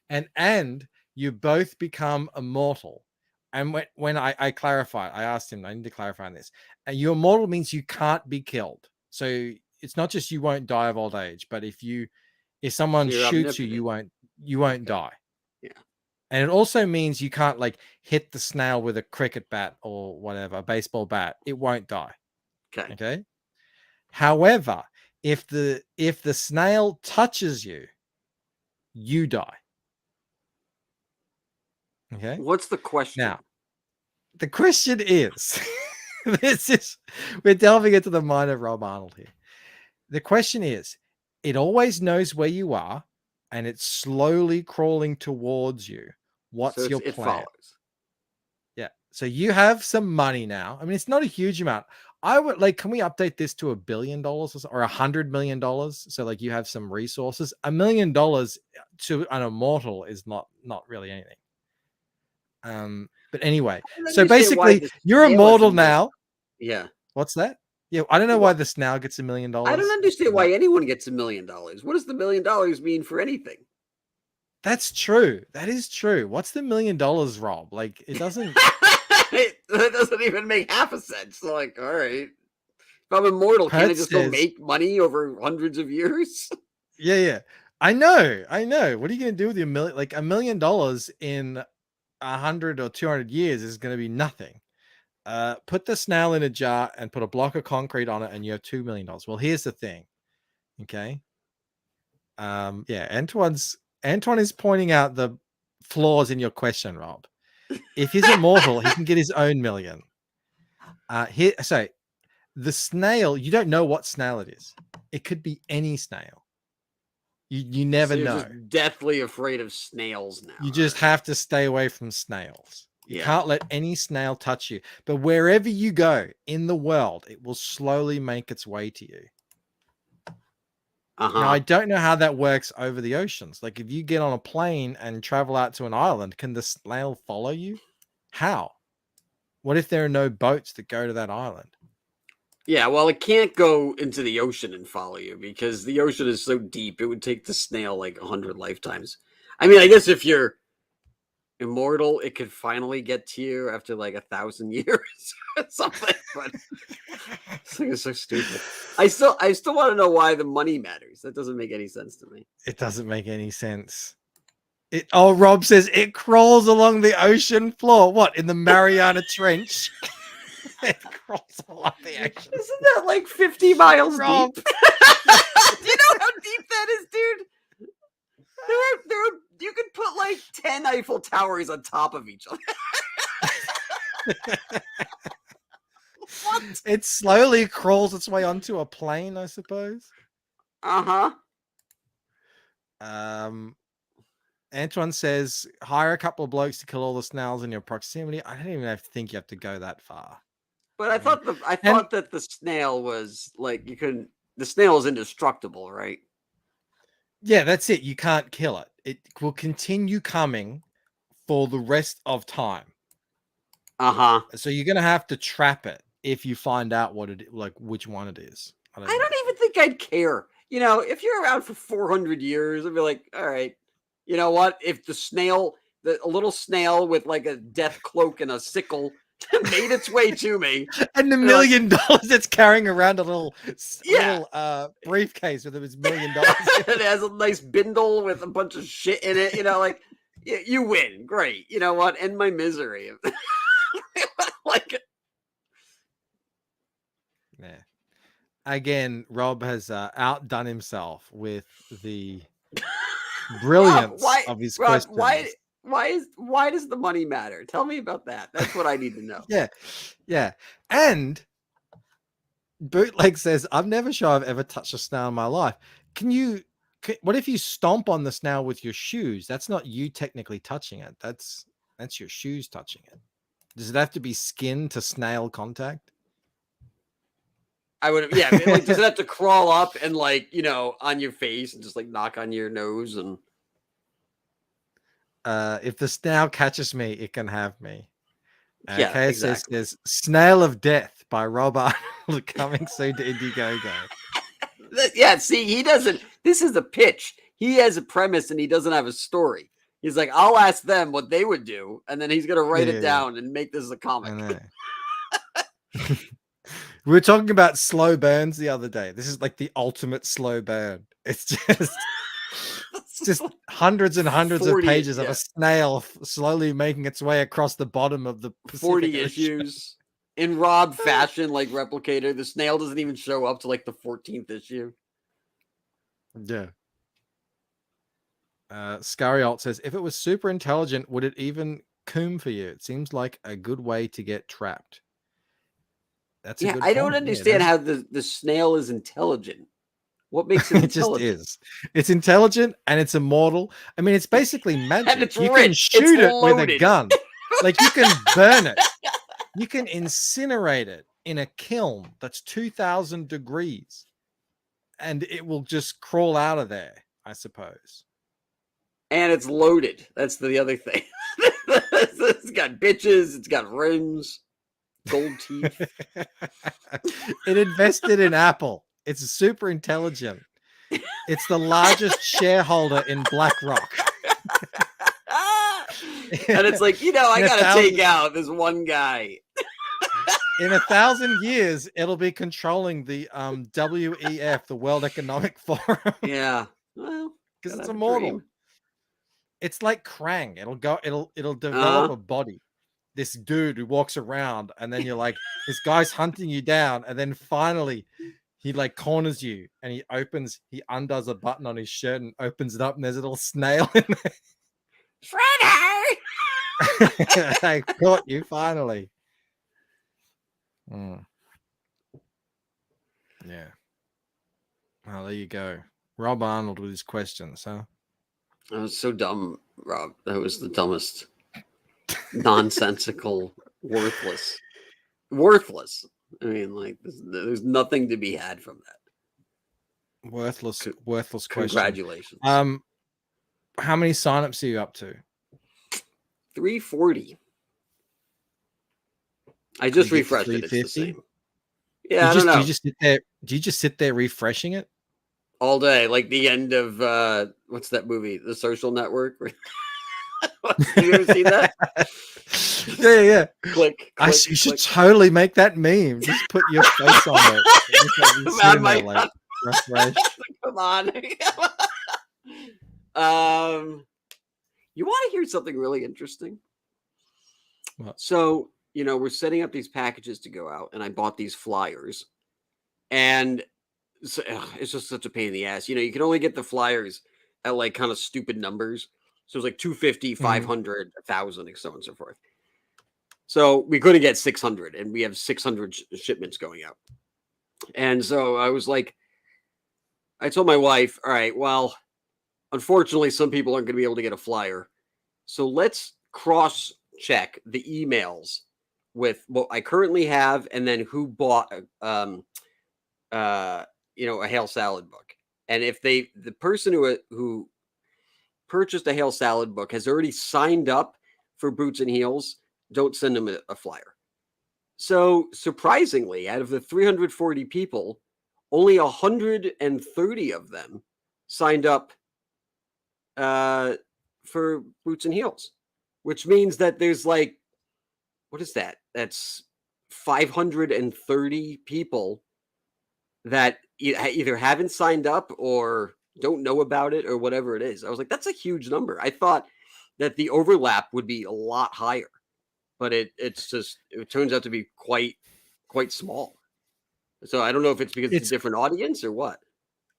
And you both become immortal. And when I clarified, I asked him, I need to clarify this. And your immortal means you can't be killed. So it's not just you won't die of old age, but if someone shoots you, you won't die. Yeah. And it also means you can't like hit the snail with a cricket bat or whatever, a baseball bat. It won't die. Okay. However, if the snail touches you, you die. Okay. What's the question? Now, the question is, we're delving into the mind of Rob Arnold here. The question is, it always knows where you are and it's slowly crawling towards you. What's your plan? It follows. Yeah. So you have some money now. I mean, it's not a huge amount. I would like, can we update this to $1 billion or $100 million? So like you have some resources. $1 million to an immortal is not really anything. But anyway, so basically you're immortal now. Yeah. What's that? Yeah, I don't know why the snail gets $1 million. I don't understand why anyone gets $1 million. What does the $1 million mean for anything? That's true. That is true. What's the $1 million, Rob? Like, it doesn't. That doesn't even make half a sense. So like, all right, if I'm immortal, can't I just go make money over hundreds of years? Yeah. I know. What are you going to do with your million? Like $1 million in 100 or 200 years is going to be nothing. Put the snail in a jar and put a block of concrete on it, and you have $2 million. Well, here's the thing. Okay. Antoine is pointing out the flaws in your question, Rob. If he's immortal, he can get his own million. The snail, you don't know what snail it is. It could be any snail. You never know. Just deathly afraid of snails now. You just have to stay away from snails. You can't let any snail touch you. But wherever you go in the world, it will slowly make its way to you. Now, I don't know how that works over the oceans. Like, if you get on a plane and travel out to an island, can the snail follow you? How? What if there are no boats that go to that island? Yeah, well, it can't go into the ocean and follow you because the ocean is so deep. It would take the snail like 100 lifetimes. I mean, I guess if you're immortal, it could finally get to you after like 1,000 years or something. But this thing is so stupid. I still want to know why the money matters. That doesn't make any sense to me. It doesn't make any sense. Rob says it crawls along the ocean floor. What, in the Mariana Trench? It crawls along the ocean. Isn't that like 50 miles Rob. deep? Do you know how deep that is, dude? You could put like 10 Eiffel Towers on top of each other. What? It slowly crawls its way onto a plane, I suppose. Antoine says, hire a couple of blokes to kill all the snails in your proximity. I don't even think you have to go that far. But I thought that the snail was like the snail is indestructible, right? Yeah, that's it. You can't kill it. It will continue coming for the rest of time. So you're gonna have to trap it if you find out which one it is. I don't even think I'd care. You know, if you're around for 400 years, I'd be like, all right, you know what? If a little snail with like a death cloak and a sickle made its way to me, and the $1 million it's carrying around a little briefcase with its $1 million. It has a nice bindle with a bunch of shit in it. You know, like you win, great. You know what? End my misery. Like, yeah. Again, Rob has outdone himself with the brilliance of his questions. Why does the money matter? What about that. That's what I need to know. Yeah. And Bootleg says, I'm never sure I've ever touched a snail in my life. What if you stomp on the snail with your shoes? That's not you technically touching it. That's your shoes touching it. Does it have to be skin to snail contact? I would, yeah. Like, does it have to crawl up and on your face and just knock on your nose and? If the snail catches me, it can have me. Yeah, okay, exactly. There's Snail of Death by Rob Arnold coming soon to Indiegogo. Yeah, see, he doesn't. This is the pitch. He has a premise and he doesn't have a story. He's like, I'll ask them what they would do, and then he's gonna write it down and make this a comic. We were talking about slow burns the other day. This is like the ultimate slow burn. It's just hundreds and hundreds of pages of a snail slowly making its way across the bottom of the Pacific 40 Ocean. issues in Rob fashion, like Replicator. The snail doesn't even show up to the 14th issue. Yeah. Scarialt says, if it was super intelligent, would it even coom for you? It seems like a good way to get trapped. That's a good I don't point. understand how the snail is intelligent. What makes it intelligent? It just is. It's intelligent and it's immortal. I mean, it's basically magic. And it's you rich. Can shoot it loaded. with a gun. Like, you can burn it. You can incinerate it in a kiln that's 2,000 degrees. And it will just crawl out of there, I suppose. And it's loaded. That's the other thing. It's got bitches. It's got rims. Gold teeth. It invested in Apple. It's super intelligent. It's the largest shareholder in BlackRock. And it's like, I In a gotta thousand- take out this one guy. In 1,000 years, it'll be controlling the WEF, the World Economic Forum, Yeah. Well, because gotta it's have a immortal. dream. It's like Krang. It'll develop Uh-huh. a body. This dude who walks around, and then you're like, this guy's hunting you down, and then finally he like corners you, and he undoes a button on his shirt and opens it up, and there's a little snail in there. Shredder! I caught you finally. Yeah. Well, there you go. Rob Arnold with his questions, huh? That was so dumb, Rob. That was the dumbest, nonsensical, worthless. I mean, like, there's nothing to be had from that. Worthless question. Congratulations. How many signups are you up to? 340. I just refreshed it. It's the same. Yeah, I don't know. Do you just sit there refreshing it all day, like the end of what's that movie, The Social Network? You ever seen that? Yeah. Click. You should totally make that meme. Just put your face on it. Refresh. Come on. You want to hear something really interesting? What? So, we're setting up these packages to go out, and I bought these flyers, and so, it's just such a pain in the ass. You can only get the flyers at like kind of stupid numbers. So it's like 250, 500, 1,000, and so on and so forth. So we couldn't get 600, and we have 600 shipments going out. And so I was like, I told my wife, all right, well, unfortunately, some people aren't going to be able to get a flyer. So let's cross check the emails with what I currently have, and then who bought a Hail Salad book. And if the person who purchased a Hail Salad book has already signed up for Boots and Heels, don't send them a flyer. So surprisingly, out of the 340 people, only 130 of them signed up for Boots and Heels, which means that there's like, what is that? That's 530 people that either haven't signed up or don't know about it or whatever it is. I was like, that's a huge number. I thought that the overlap would be a lot higher, but it turns out to be quite small. So I don't know if it's because it's a different audience or what.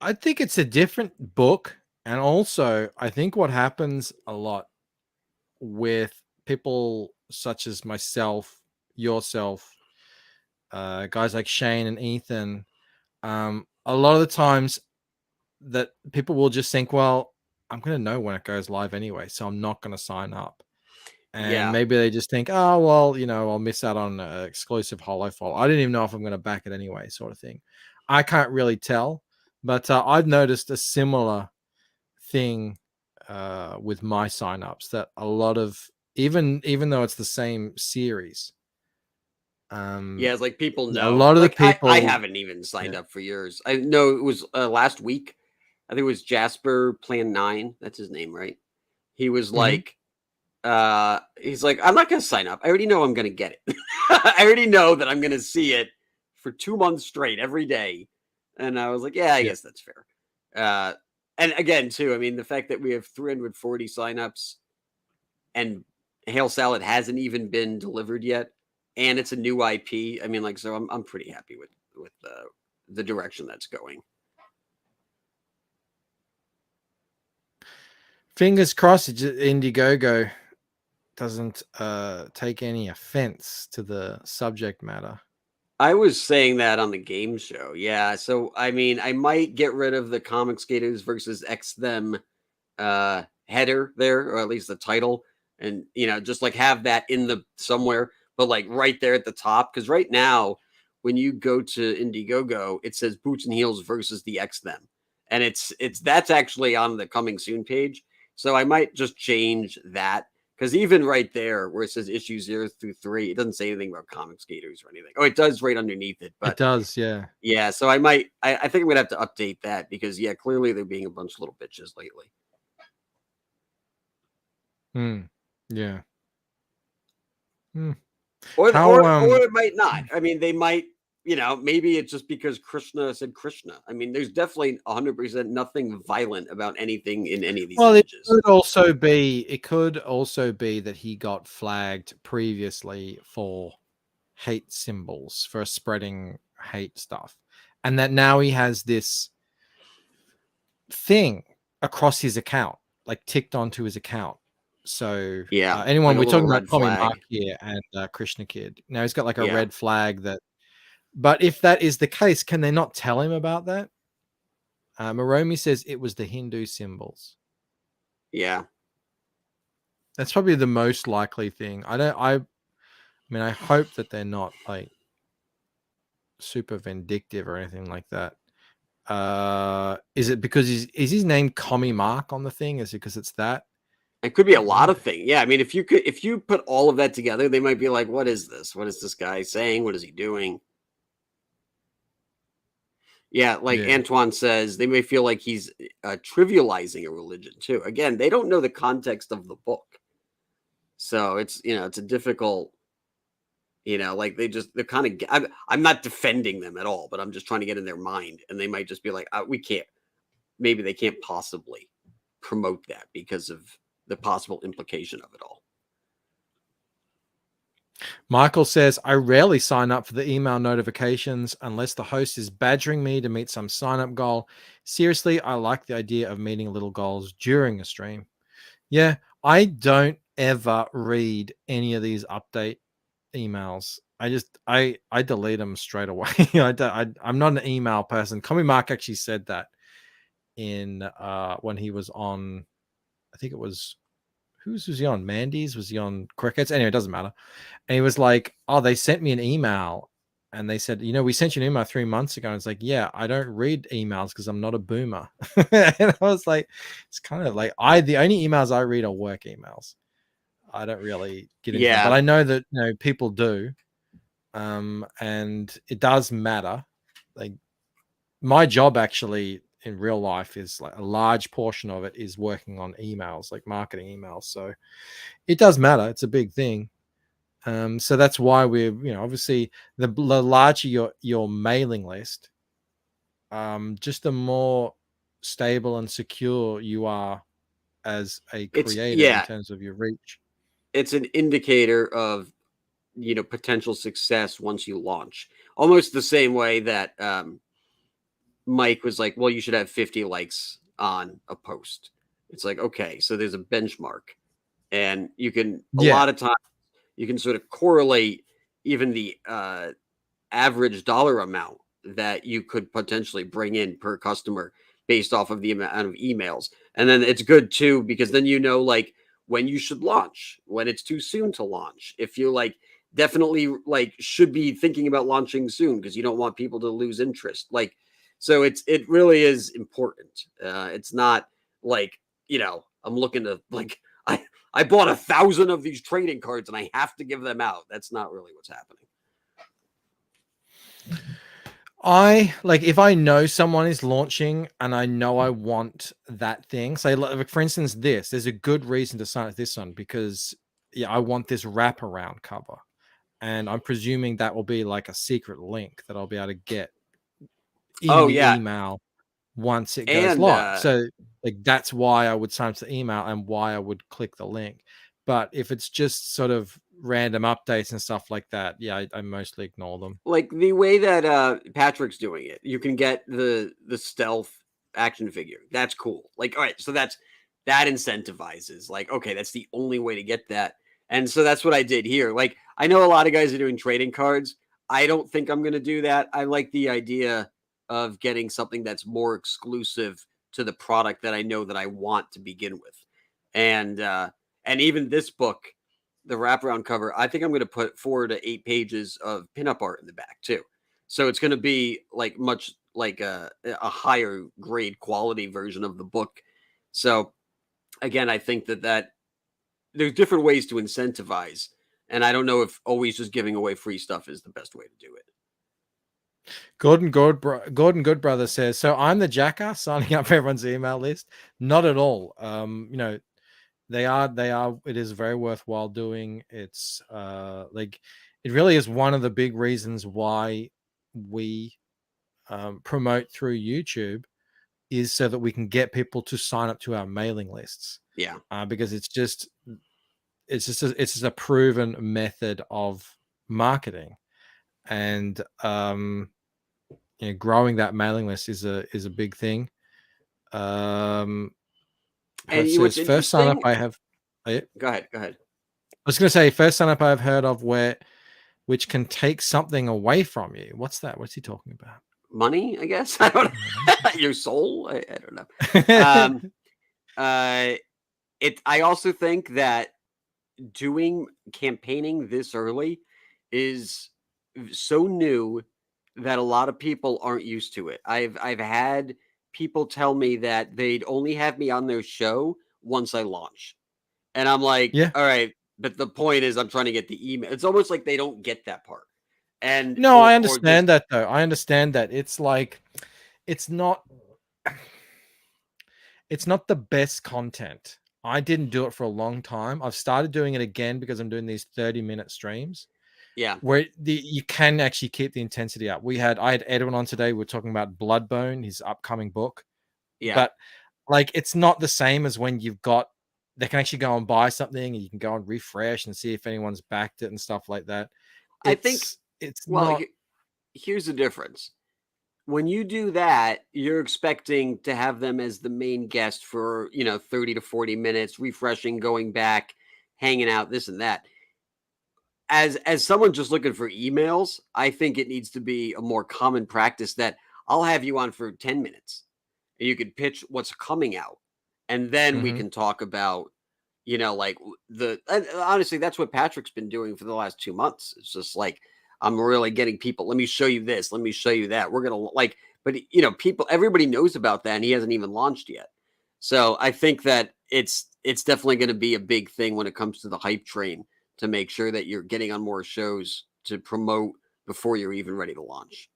I think it's a different book. And also, I think what happens a lot with people such as myself, yourself, guys like Shane and Ethan, a lot of the times that people will just think, well, I'm going to know when it goes live anyway, so I'm not going to sign up. And maybe they just think, oh, well, I'll miss out on an exclusive holo file. I didn't even know if I'm going to back it anyway, sort of thing. I can't really tell, but I've noticed a similar thing with my signups, that a lot of, even though it's the same series, it's like people know. A lot of the people, I haven't even signed up for yours. I know it was last week. I think it was Jasper Plan 9. That's his name, right? He was like, he's like, I'm not going to sign up. I already know I'm going to get it. I already know that I'm going to see it for 2 months straight every day. And I was like, I guess that's fair. And again, too, I mean, the fact that we have 340 signups and Hail Salad hasn't even been delivered yet, and it's a new IP. I mean, like, so I'm pretty happy with the direction that's going. Fingers crossed Indiegogo doesn't take any offense to the subject matter. I was saying that on the game show. Yeah. So, I mean, I might get rid of the ComicsGators versus X Them header there, or at least the title, and, just like have that in the somewhere, but like right there at the top. Because right now, when you go to Indiegogo, it says Boots and Heels versus the X Them. And that's actually on the coming soon page. So I might just change that. Because even right there, where it says issue 0 through 3, it doesn't say anything about ComicsGators or anything. Oh, it does right underneath it. But it does, yeah. Yeah, so I think I'm going to have to update that because, clearly they're being a bunch of little bitches lately. Yeah. Hmm. Or How, it might not. I mean, they might, maybe it's just because Krishna said Krishna. I mean, there's definitely 100% nothing violent about anything in any of these well, images. it could also be that he got flagged previously for hate symbols, for spreading hate stuff, and that now he has this thing across his account, like ticked onto his account. So Yeah, anyone, like a we're talking little about red Tommy flag. Mark here and Krishna Kid. Now he's got like a Yeah. red flag that. But if that is the case, can they not tell him about that? Moromi says it was the Hindu symbols. Yeah. That's probably the most likely thing. I mean, I hope that they're not like super vindictive or anything like that. Is it because is his name Commie Mark on the thing? Is it because it's that? It could be a lot of things. Yeah, I mean, if you put all of that together, they might be like, "What is this? What is this guy saying? What is he doing?" Yeah, like Antoine says, they may feel like he's trivializing a religion too. Again, they don't know the context of the book, so it's it's a difficult. Like they're kind of. I'm not defending them at all, but I'm just trying to get in their mind, and they might just be like, "We can't." Maybe they can't possibly promote that because of the possible implication of it all. Michael says, I rarely sign up for the email notifications unless the host is badgering me to meet some sign up goal. Seriously, I like the idea of meeting little goals during a stream. Yeah, I don't ever read any of these update emails. I delete them straight away. I'm not an email person. Commie Mark actually said that in when he was on, I think it was, was he on? Mandy's? Was he on Crickets? Anyway, it doesn't matter. And he was like, oh, they sent me an email and they said, we sent you an email 3 months ago. And it's like, yeah, I don't read emails because I'm not a boomer. And I was like, it's kind of like the only emails I read are work emails. I don't really get into them, but I know that people do. And it does matter. Like my job actually in real life is like a large portion of it is working on emails, like marketing emails. So it does matter. It's a big thing. So that's why we're, obviously the larger your mailing list, just the more stable and secure you are as a creator in terms of your reach. It's an indicator of, potential success once you launch. Almost the same way that Mike was like, well, you should have 50 likes on a post. It's like, okay, so there's a benchmark. And you can, a lot of times, you can sort of correlate even the average dollar amount that you could potentially bring in per customer based off of the amount of emails. And then it's good too, because then like when you should launch, when it's too soon to launch. If you definitely should be thinking about launching soon because you don't want people to lose interest. So it really is important. It's not like, I'm looking to I bought 1,000 of these trading cards and I have to give them out. That's not really what's happening. If I know someone is launching and I know I want that thing, say for instance, there's a good reason to sign up this one because I want this wraparound cover. And I'm presuming that will be like a secret link that I'll be able to get in the email once it goes live. So that's why I would sign up to the email and why I would click the link. But if it's just sort of random updates and stuff like that, I mostly ignore them. Like the way that Patrick's doing it, you can get the stealth action figure. That's cool. All right, so that incentivizes. Okay, that's the only way to get that. And so that's what I did here. I know a lot of guys are doing trading cards. I don't think I'm going to do that. I like the idea of getting something that's more exclusive to the product that I know that I want to begin with. And even this book, the wraparound cover, I think I'm going to put 4 to 8 pages of pinup art in the back too. So it's going to be much like a higher grade quality version of the book. So again, I think that there's different ways to incentivize. And I don't know if always just giving away free stuff is the best way to do it. Gordon Goodbrother says, so I'm the jackass signing up everyone's email list. Not at all. They are. It is very worthwhile doing. It's like it really is one of the big reasons why we promote through YouTube, is so that we can get people to sign up to our mailing lists. Yeah. Because it's just a proven method of marketing, and growing that mailing list is a big thing. And Says first sign up I have. Go ahead. I was going to say first sign up I've heard of which can take something away from you. What's that? What's he talking about? Money, I guess. I don't know. Your soul. I don't know. I also think that doing campaigning this early is so new that a lot of people aren't used to it. I've had people tell me that they'd only have me on their show once I launch. And I'm like, yeah, all right, but the point is I'm trying to get the email. It's almost like they don't get that part. And no, I understand that though. I understand that. It's like it's not the best content. I didn't do it for a long time. I've started doing it again because I'm doing these 30-minute streams. Yeah. Where you can actually keep the intensity up. I had Edwin on today. We're talking about Bloodbone, his upcoming book. Yeah. But like it's not the same as when they can actually go and buy something and you can go and refresh and see if anyone's backed it and stuff like that. I think here's the difference. When you do that, you're expecting to have them as the main guest for, 30 to 40 minutes, refreshing, going back, hanging out, this and that. As someone just looking for emails, I think it needs to be a more common practice that I'll have you on for 10 minutes. And you could pitch what's coming out. And then we can talk about, honestly, that's what Patrick's been doing for the last 2 months. It's just like, I'm really getting people. Let me show you this. Let me show you that. We're going to people, everybody knows about that and he hasn't even launched yet. So I think that it's definitely going to be a big thing when it comes to the hype train, to make sure that you're getting on more shows to promote before you're even ready to launch.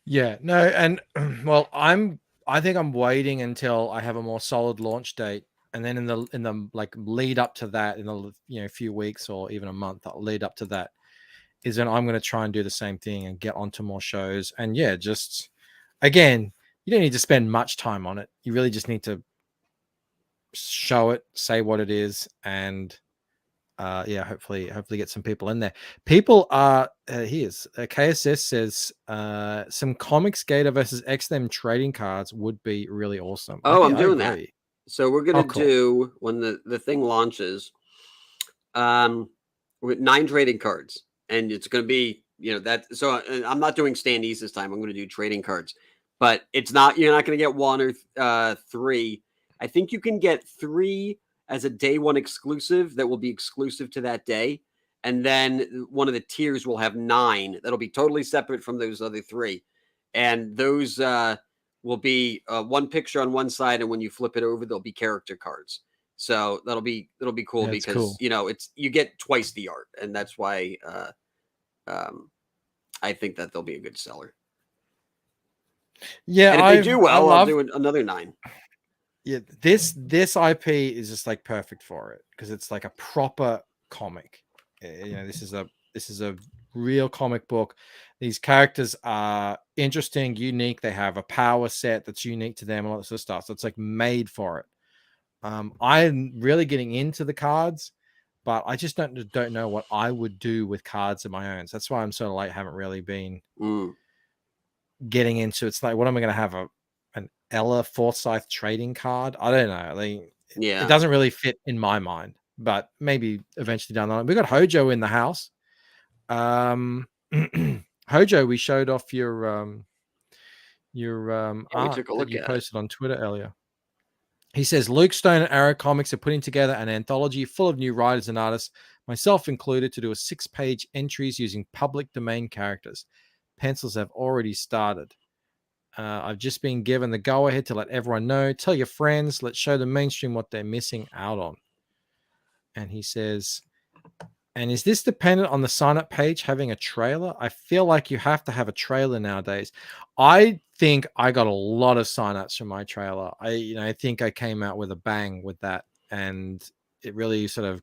Yeah, no. And well, I think I'm waiting until I have a more solid launch date. And then in the like lead up to that, in a few weeks or even a month, I'll lead up to that, is then I'm going to try and do the same thing and get onto more shows. And yeah, just again, you don't need to spend much time on it. You really just need to show it, say what it is, and hopefully get some people in there. People are here's KSS says some ComicsGate versus XM trading cards would be really awesome. I'm doing that. So we're gonna do, when the thing launches, with 9 trading cards. And it's going to be, that. So I'm not doing standees this time. I'm going to do trading cards, but you're not going to get 1 or 3. I think you can get 3 as a day 1 exclusive that will be exclusive to that day. And then one of the tiers will have 9 that'll be totally separate from those other 3. And those will be 1 picture on one side. And when you flip it over, there'll be character cards. So that'll be cool, because, you get twice the art. And that's why, I think that they'll be a good seller. Yeah, and if they do well, I'll do another 9. Yeah, this IP is just like perfect for it, because it's like a proper comic. This is a real comic book. These characters are interesting, unique. They have a power set that's unique to them, and all that sort of stuff. So it's like made for it. I'm really getting into the cards, but I just don't know what I would do with cards of my own. So that's why I'm sort of like haven't really been getting into. It's like, what am I going to have, an Ella Forsyth trading card? I don't know. It doesn't really fit in my mind, but maybe eventually down the line. We got Hojo in the house. Hojo, we showed off your art that you posted on Twitter earlier. He says, Luke Stone and Arrow Comics are putting together an anthology full of new writers and artists, myself included, to do a 6-page entries using public domain characters. Pencils have already started. I've just been given the go-ahead to let everyone know. Tell your friends. Let's show the mainstream what they're missing out on. And he says, and is this dependent on the sign-up page having a trailer? I feel like you have to have a trailer nowadays. I think I got a lot of sign-ups from my trailer. I think I came out with a bang with that. and it really sort of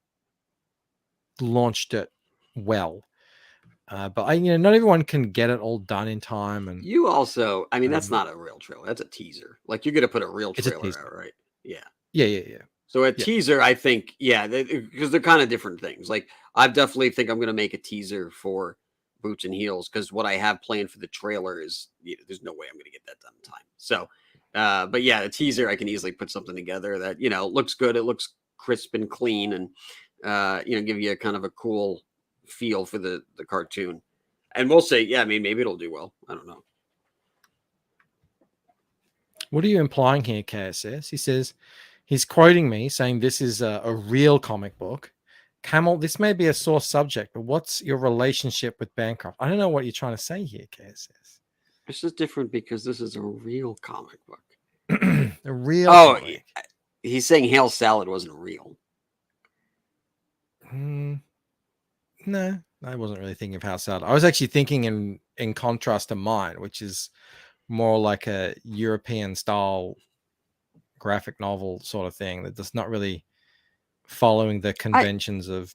launched it well. But not everyone can get it all done in time. And you also, I mean, that's not a real trailer. That's a teaser. Like you're gonna put a real trailer out, right? Yeah. Yeah. So a teaser, I think, because they're kind of different things. Like I definitely think I'm gonna make a teaser for Boots and Heels because what I have planned for the trailer is there's no way I'm gonna get that done in time. So, but yeah, the teaser I can easily put something together that looks good. It looks crisp and clean, and give you a kind of a cool feel for the cartoon. And we'll say, I mean, maybe it'll do well. I don't know. What are you implying here, KSS? He says he's quoting me saying this is a real comic book. Camel, this may be a sore subject, but what's your relationship with Bancroft? I don't know what you're trying to say here, KSS. This is different because this is a real comic book. A real comic. He's saying Hail Salad wasn't real. No, I wasn't really thinking of Hail Salad. I was actually thinking in contrast to mine, which is more like a European style graphic novel sort of thing that does not really following the conventions of.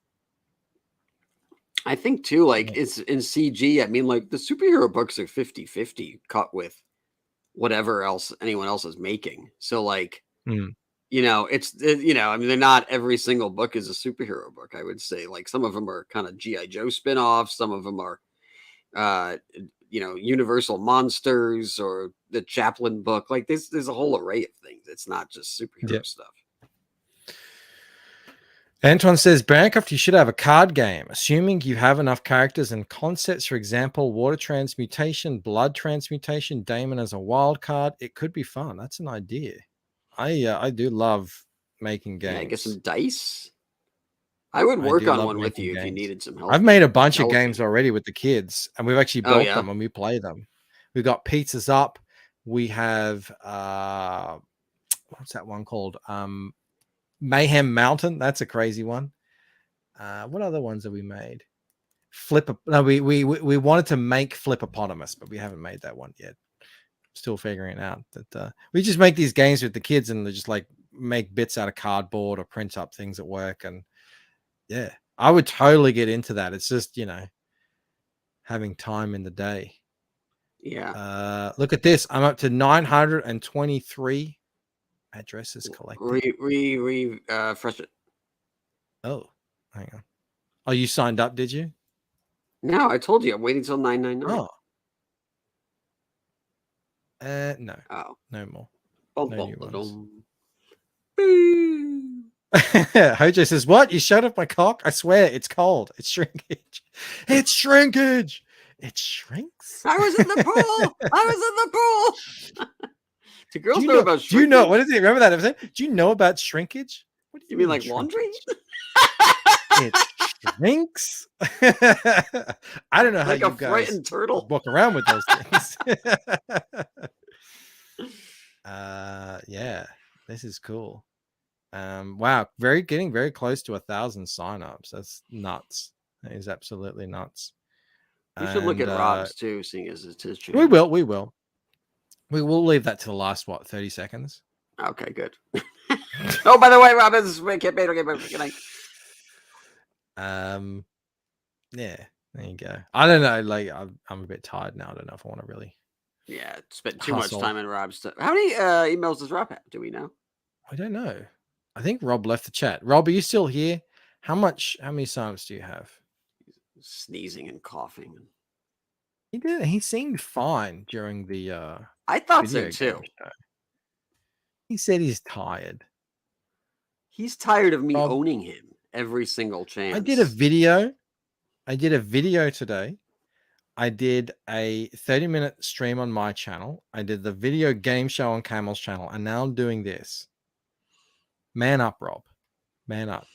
I think too, like it's in CG. I mean, like the superhero books are 50-50 cut with whatever else anyone else is making. So like, it's, I mean, they're not every single book is a superhero book. I would say like some of them are kind of G.I. Joe spinoffs. Some of them are, Universal Monsters or the Chaplin book. Like there's a whole array of things. It's not just superhero stuff. Antoine says, Bancroft, you should have a card game, assuming you have enough characters and concepts. For example, water transmutation, blood transmutation, Damon as a wild card. It could be fun. That's an idea. I do love making games. Yeah, get some dice. I would work on one with you if you needed some help. I've made a bunch of games already with the kids, and we've actually built them and we play them. We've got Pizzas Up. We have what's that one called? Mayhem Mountain. That's a crazy one. What other ones have we made? We wanted to make Flippopotamus, but we haven't made that one yet. Still figuring it out. That we just make these games with the kids, and they just like make bits out of cardboard or print up things at work. And yeah, I would totally get into that. It's just having time in the day. Yeah. Look at this. I'm up to 923 addresses collected. Refresh it. Oh, hang on. Oh, you signed up, did you? No, I told you. I'm waiting till 999. Oh. No. Oh. No more. No new ones. Hojo says, what? You showed up my cock? I swear, it's cold. It's shrinkage. It's shrinkage. It shrinks. I was in the pool. Do girls know about shrinkage? Do you know? What is it? Remember that episode? Do you know about shrinkage? What do you mean, like laundry? It shrinks. I don't know like how you you guys frightened turtle walk around with those things. Yeah, this is cool. Wow, getting very close to 1,000 signups. That's nuts. That is absolutely nuts. You should look at Rob's too, seeing as it's his channel. We will. We will leave that to the last 30 seconds. Okay, good. Oh, by the way, Rob is campaign. Okay, good night. Yeah, there you go. I don't know. Like, I'm a bit tired now. I don't know if I want to really. Yeah, spent too much time in Rob's stuff. How many emails does Rob have? Do we know? I don't know. I think Rob left the chat. Rob, are you still here? How many signups do you have? Sneezing and coughing. He did. He seemed fine during the. I thought so too. He said he's tired. He's tired of me owning him every single chance. I did a video today. I did a 30-minute stream on my channel. I did the video game show on Camel's channel, and now I'm doing this. Man up, Rob. Man up.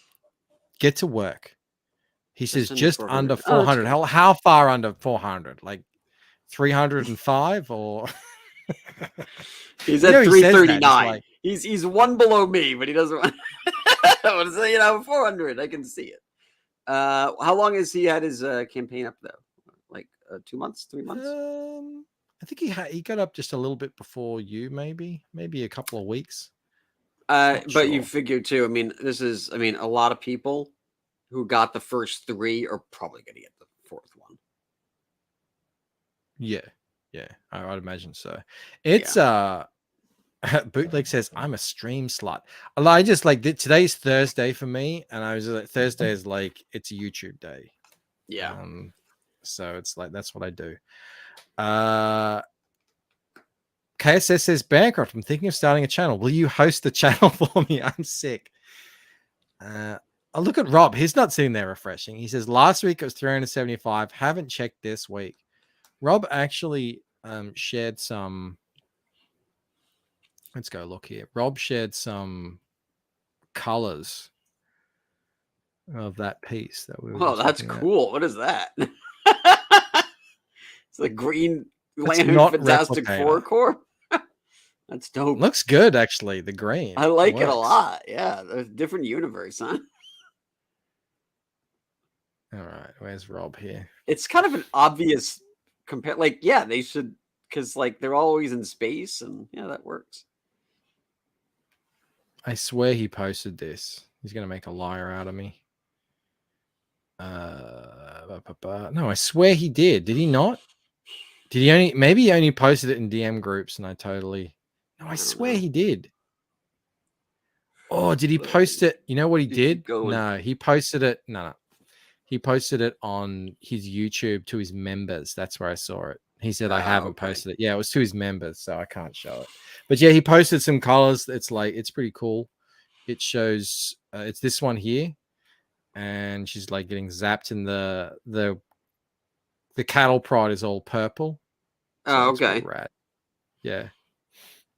Get to work. He says just under 400. How far under 400? Like 305 or? He's at 339. He's one below me, but he doesn't want to say 400. I can see it. How long has he had his campaign up though? Like 2 months, 3 months? I think he got up just a little bit before you, maybe a couple of weeks. But you figure too. I mean, a lot of people who got the first 3 are probably going to get the 4th one. Yeah, I'd imagine so. It's Bootleg says I'm a stream slut. I just like today's Thursday for me, and I was like, Thursday is like it's a YouTube day. Yeah. So it's like that's what I do. KSS says Bancroft, I'm thinking of starting a channel. Will you host the channel for me? I'm sick. I'll look at Rob. He's not sitting there refreshing. He says last week it was 375. Haven't checked this week. Rob actually shared some. Let's go look here. Rob shared some colors of that piece that we were. Oh, that's cool. What is that? It's the Green Lantern Fantastic Four Corps. That's dope. Looks good, actually. The green. I like it a lot. Yeah, a different universe, huh? All right, where's Rob here? It's kind of an obvious compare. Like, yeah, they should, because like they're always in space, and yeah, that works. I swear he posted this. He's gonna make a liar out of me. No, I swear he did. Did he not? Did he only? Maybe he only posted it in DM groups, and I totally. No, I swear he did. Oh, did he post it? You know what he did? No, he posted it. No. He posted it on his YouTube to his members. That's where I saw it. He said, I haven't posted it. Yeah, it was to his members, so I can't show it. But yeah, he posted some colors. It's like, it's pretty cool. It shows, it's this one here. And she's like getting zapped in the cattle prod is all purple. So oh, okay. Rad. Yeah.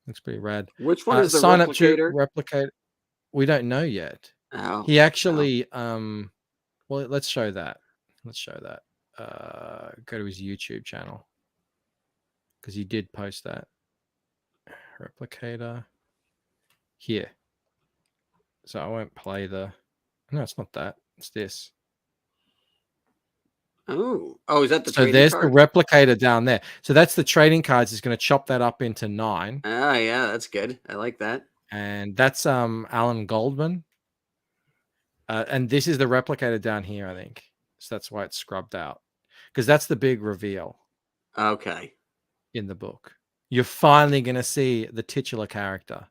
Looks pretty rad. Which one is the sign Replicator? Up to Replicator. We don't know yet. Oh, he actually, well, let's show that. Let's show that. Go to his YouTube channel because he did post that. Replicator here. So I won't play the. No, it's not that. It's this. Oh, is that the? So there's the Replicator down there. So that's the trading cards. He's going to chop that up into 9. Oh yeah, that's good. I like that. And that's Alan Goldman. And this is the Replicator down here, I think. So that's why it's scrubbed out. Because that's the big reveal. Okay. In the book. You're finally going to see the titular character.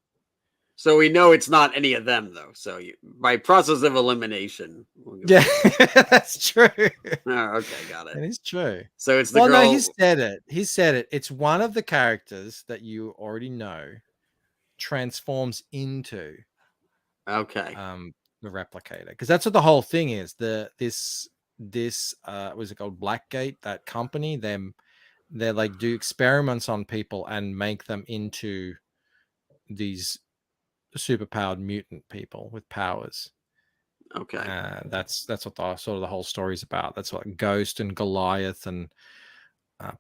So we know it's not any of them, though. So by process of elimination. Yeah, that's true. Oh, okay, got it. It is true. So it's the girl. No, he said it. He said it. It's one of the characters that you already know transforms into. Okay. The Replicator, because that's what the whole thing is. This was it called Blackgate? That company, they like do experiments on people and make them into these superpowered mutant people with powers. Okay. That's what the whole story's about. That's what Ghost and Goliath and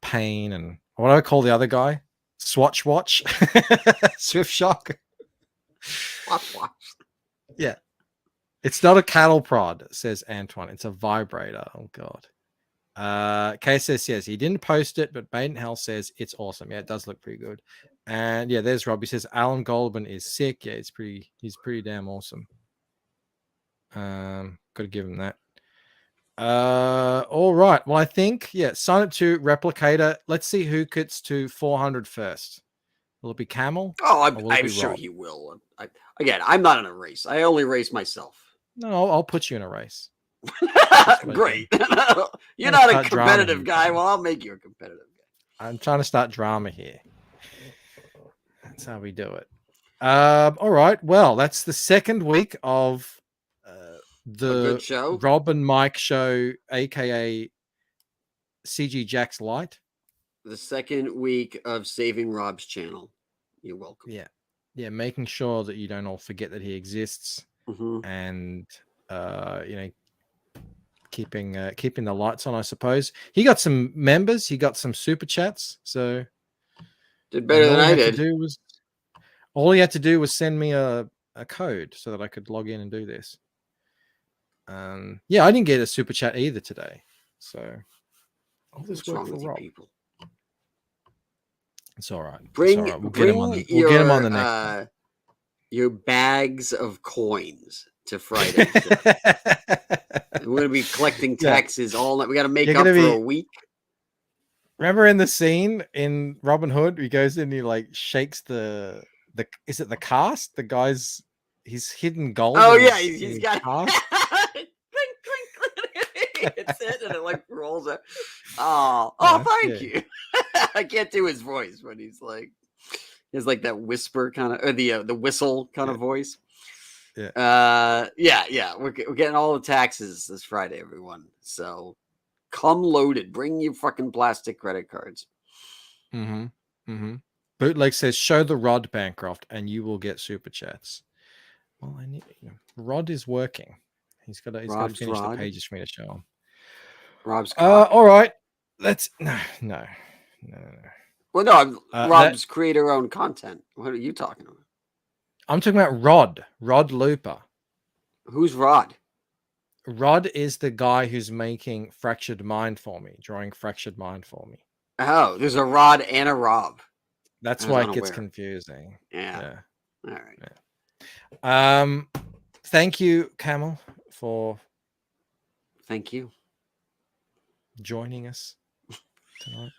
Pain and what do I call the other guy? Swatch Watch, Swift Shock. Swatch Watch. Yeah. It's not a cattle prod, says Antoine. It's a vibrator. Oh, God. Kay says, yes, he didn't post it, but Baden Hell says it's awesome. Yeah, it does look pretty good. And yeah, there's Rob. He says Alan Goldman is sick. Yeah, he's pretty damn awesome. Got to give him that. All right. Well, I think, yeah, sign up to Replicator. Let's see who gets to 400 first. Will it be Camel? Oh, I'm sure he will. Again, I'm not in a race. I only race myself. No, I'll put you in a race. Great. You're not a competitive guy. Well, I'll make you a competitive guy. I'm trying to start drama here. That's how we do it. All right. Well, that's the second week of the show. Rob and Mike show, aka CG Jack's Light. The second week of saving Rob's channel. You're welcome. Yeah, making sure that you don't all forget that he exists, and keeping the lights on. I suppose he got some members. He got some super chats. So did better than I did. All he had to do was send me a code so that I could log in and do this. Yeah, I didn't get a super chat either today. So all this work for Rob. People? It's all right. We'll get him on the next one. your bags of coins to Friday. We're gonna be collecting taxes all night. We got to make up for a week. Remember in the scene in Robin Hood, he goes in, he like shakes the is it the cast? The guy's he's hidden gold. Oh yeah, he's got clink, clink, clink. It's it, and it like rolls out. Oh, thank you. I can't do his voice, but he's like that whisper kind of, or the whistle kind of voice. Yeah. We're getting all the taxes this Friday, everyone. So come loaded. Bring your fucking plastic credit cards. Bootleg says, "Show the Rod Bancroft, and you will get super chats." Well, I need Rod is working. He's got to finish the pages for me to show him. Rob's. All right. Let's no. Well, no, Rob's creator-owned content. What are you talking about? I'm talking about Rod Looper. Who's Rod? Rod is the guy who's making Fractured Mind for me, drawing Fractured Mind for me. Oh, there's a Rod and a Rob. That's why it gets confusing. Yeah. All right. Yeah. Thank you, Camel, for joining us tonight.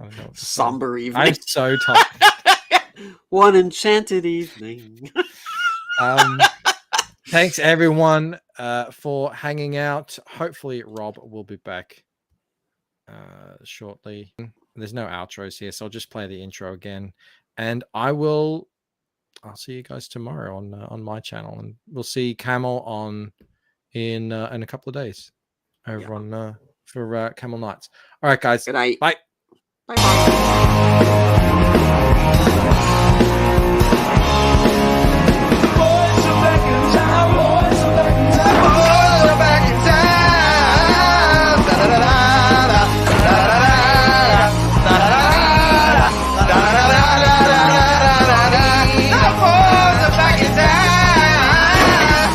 I don't know what to somber say. evening. I'm so tired. One enchanted evening. Thanks everyone for hanging out. Hopefully Rob will be back shortly. There's no outros here, so I'll just play the intro again, and I'll see you guys tomorrow on my channel, and we'll see Camel in a couple of days over on for Camel Nights. All right, guys. Good night. Bye. Bye.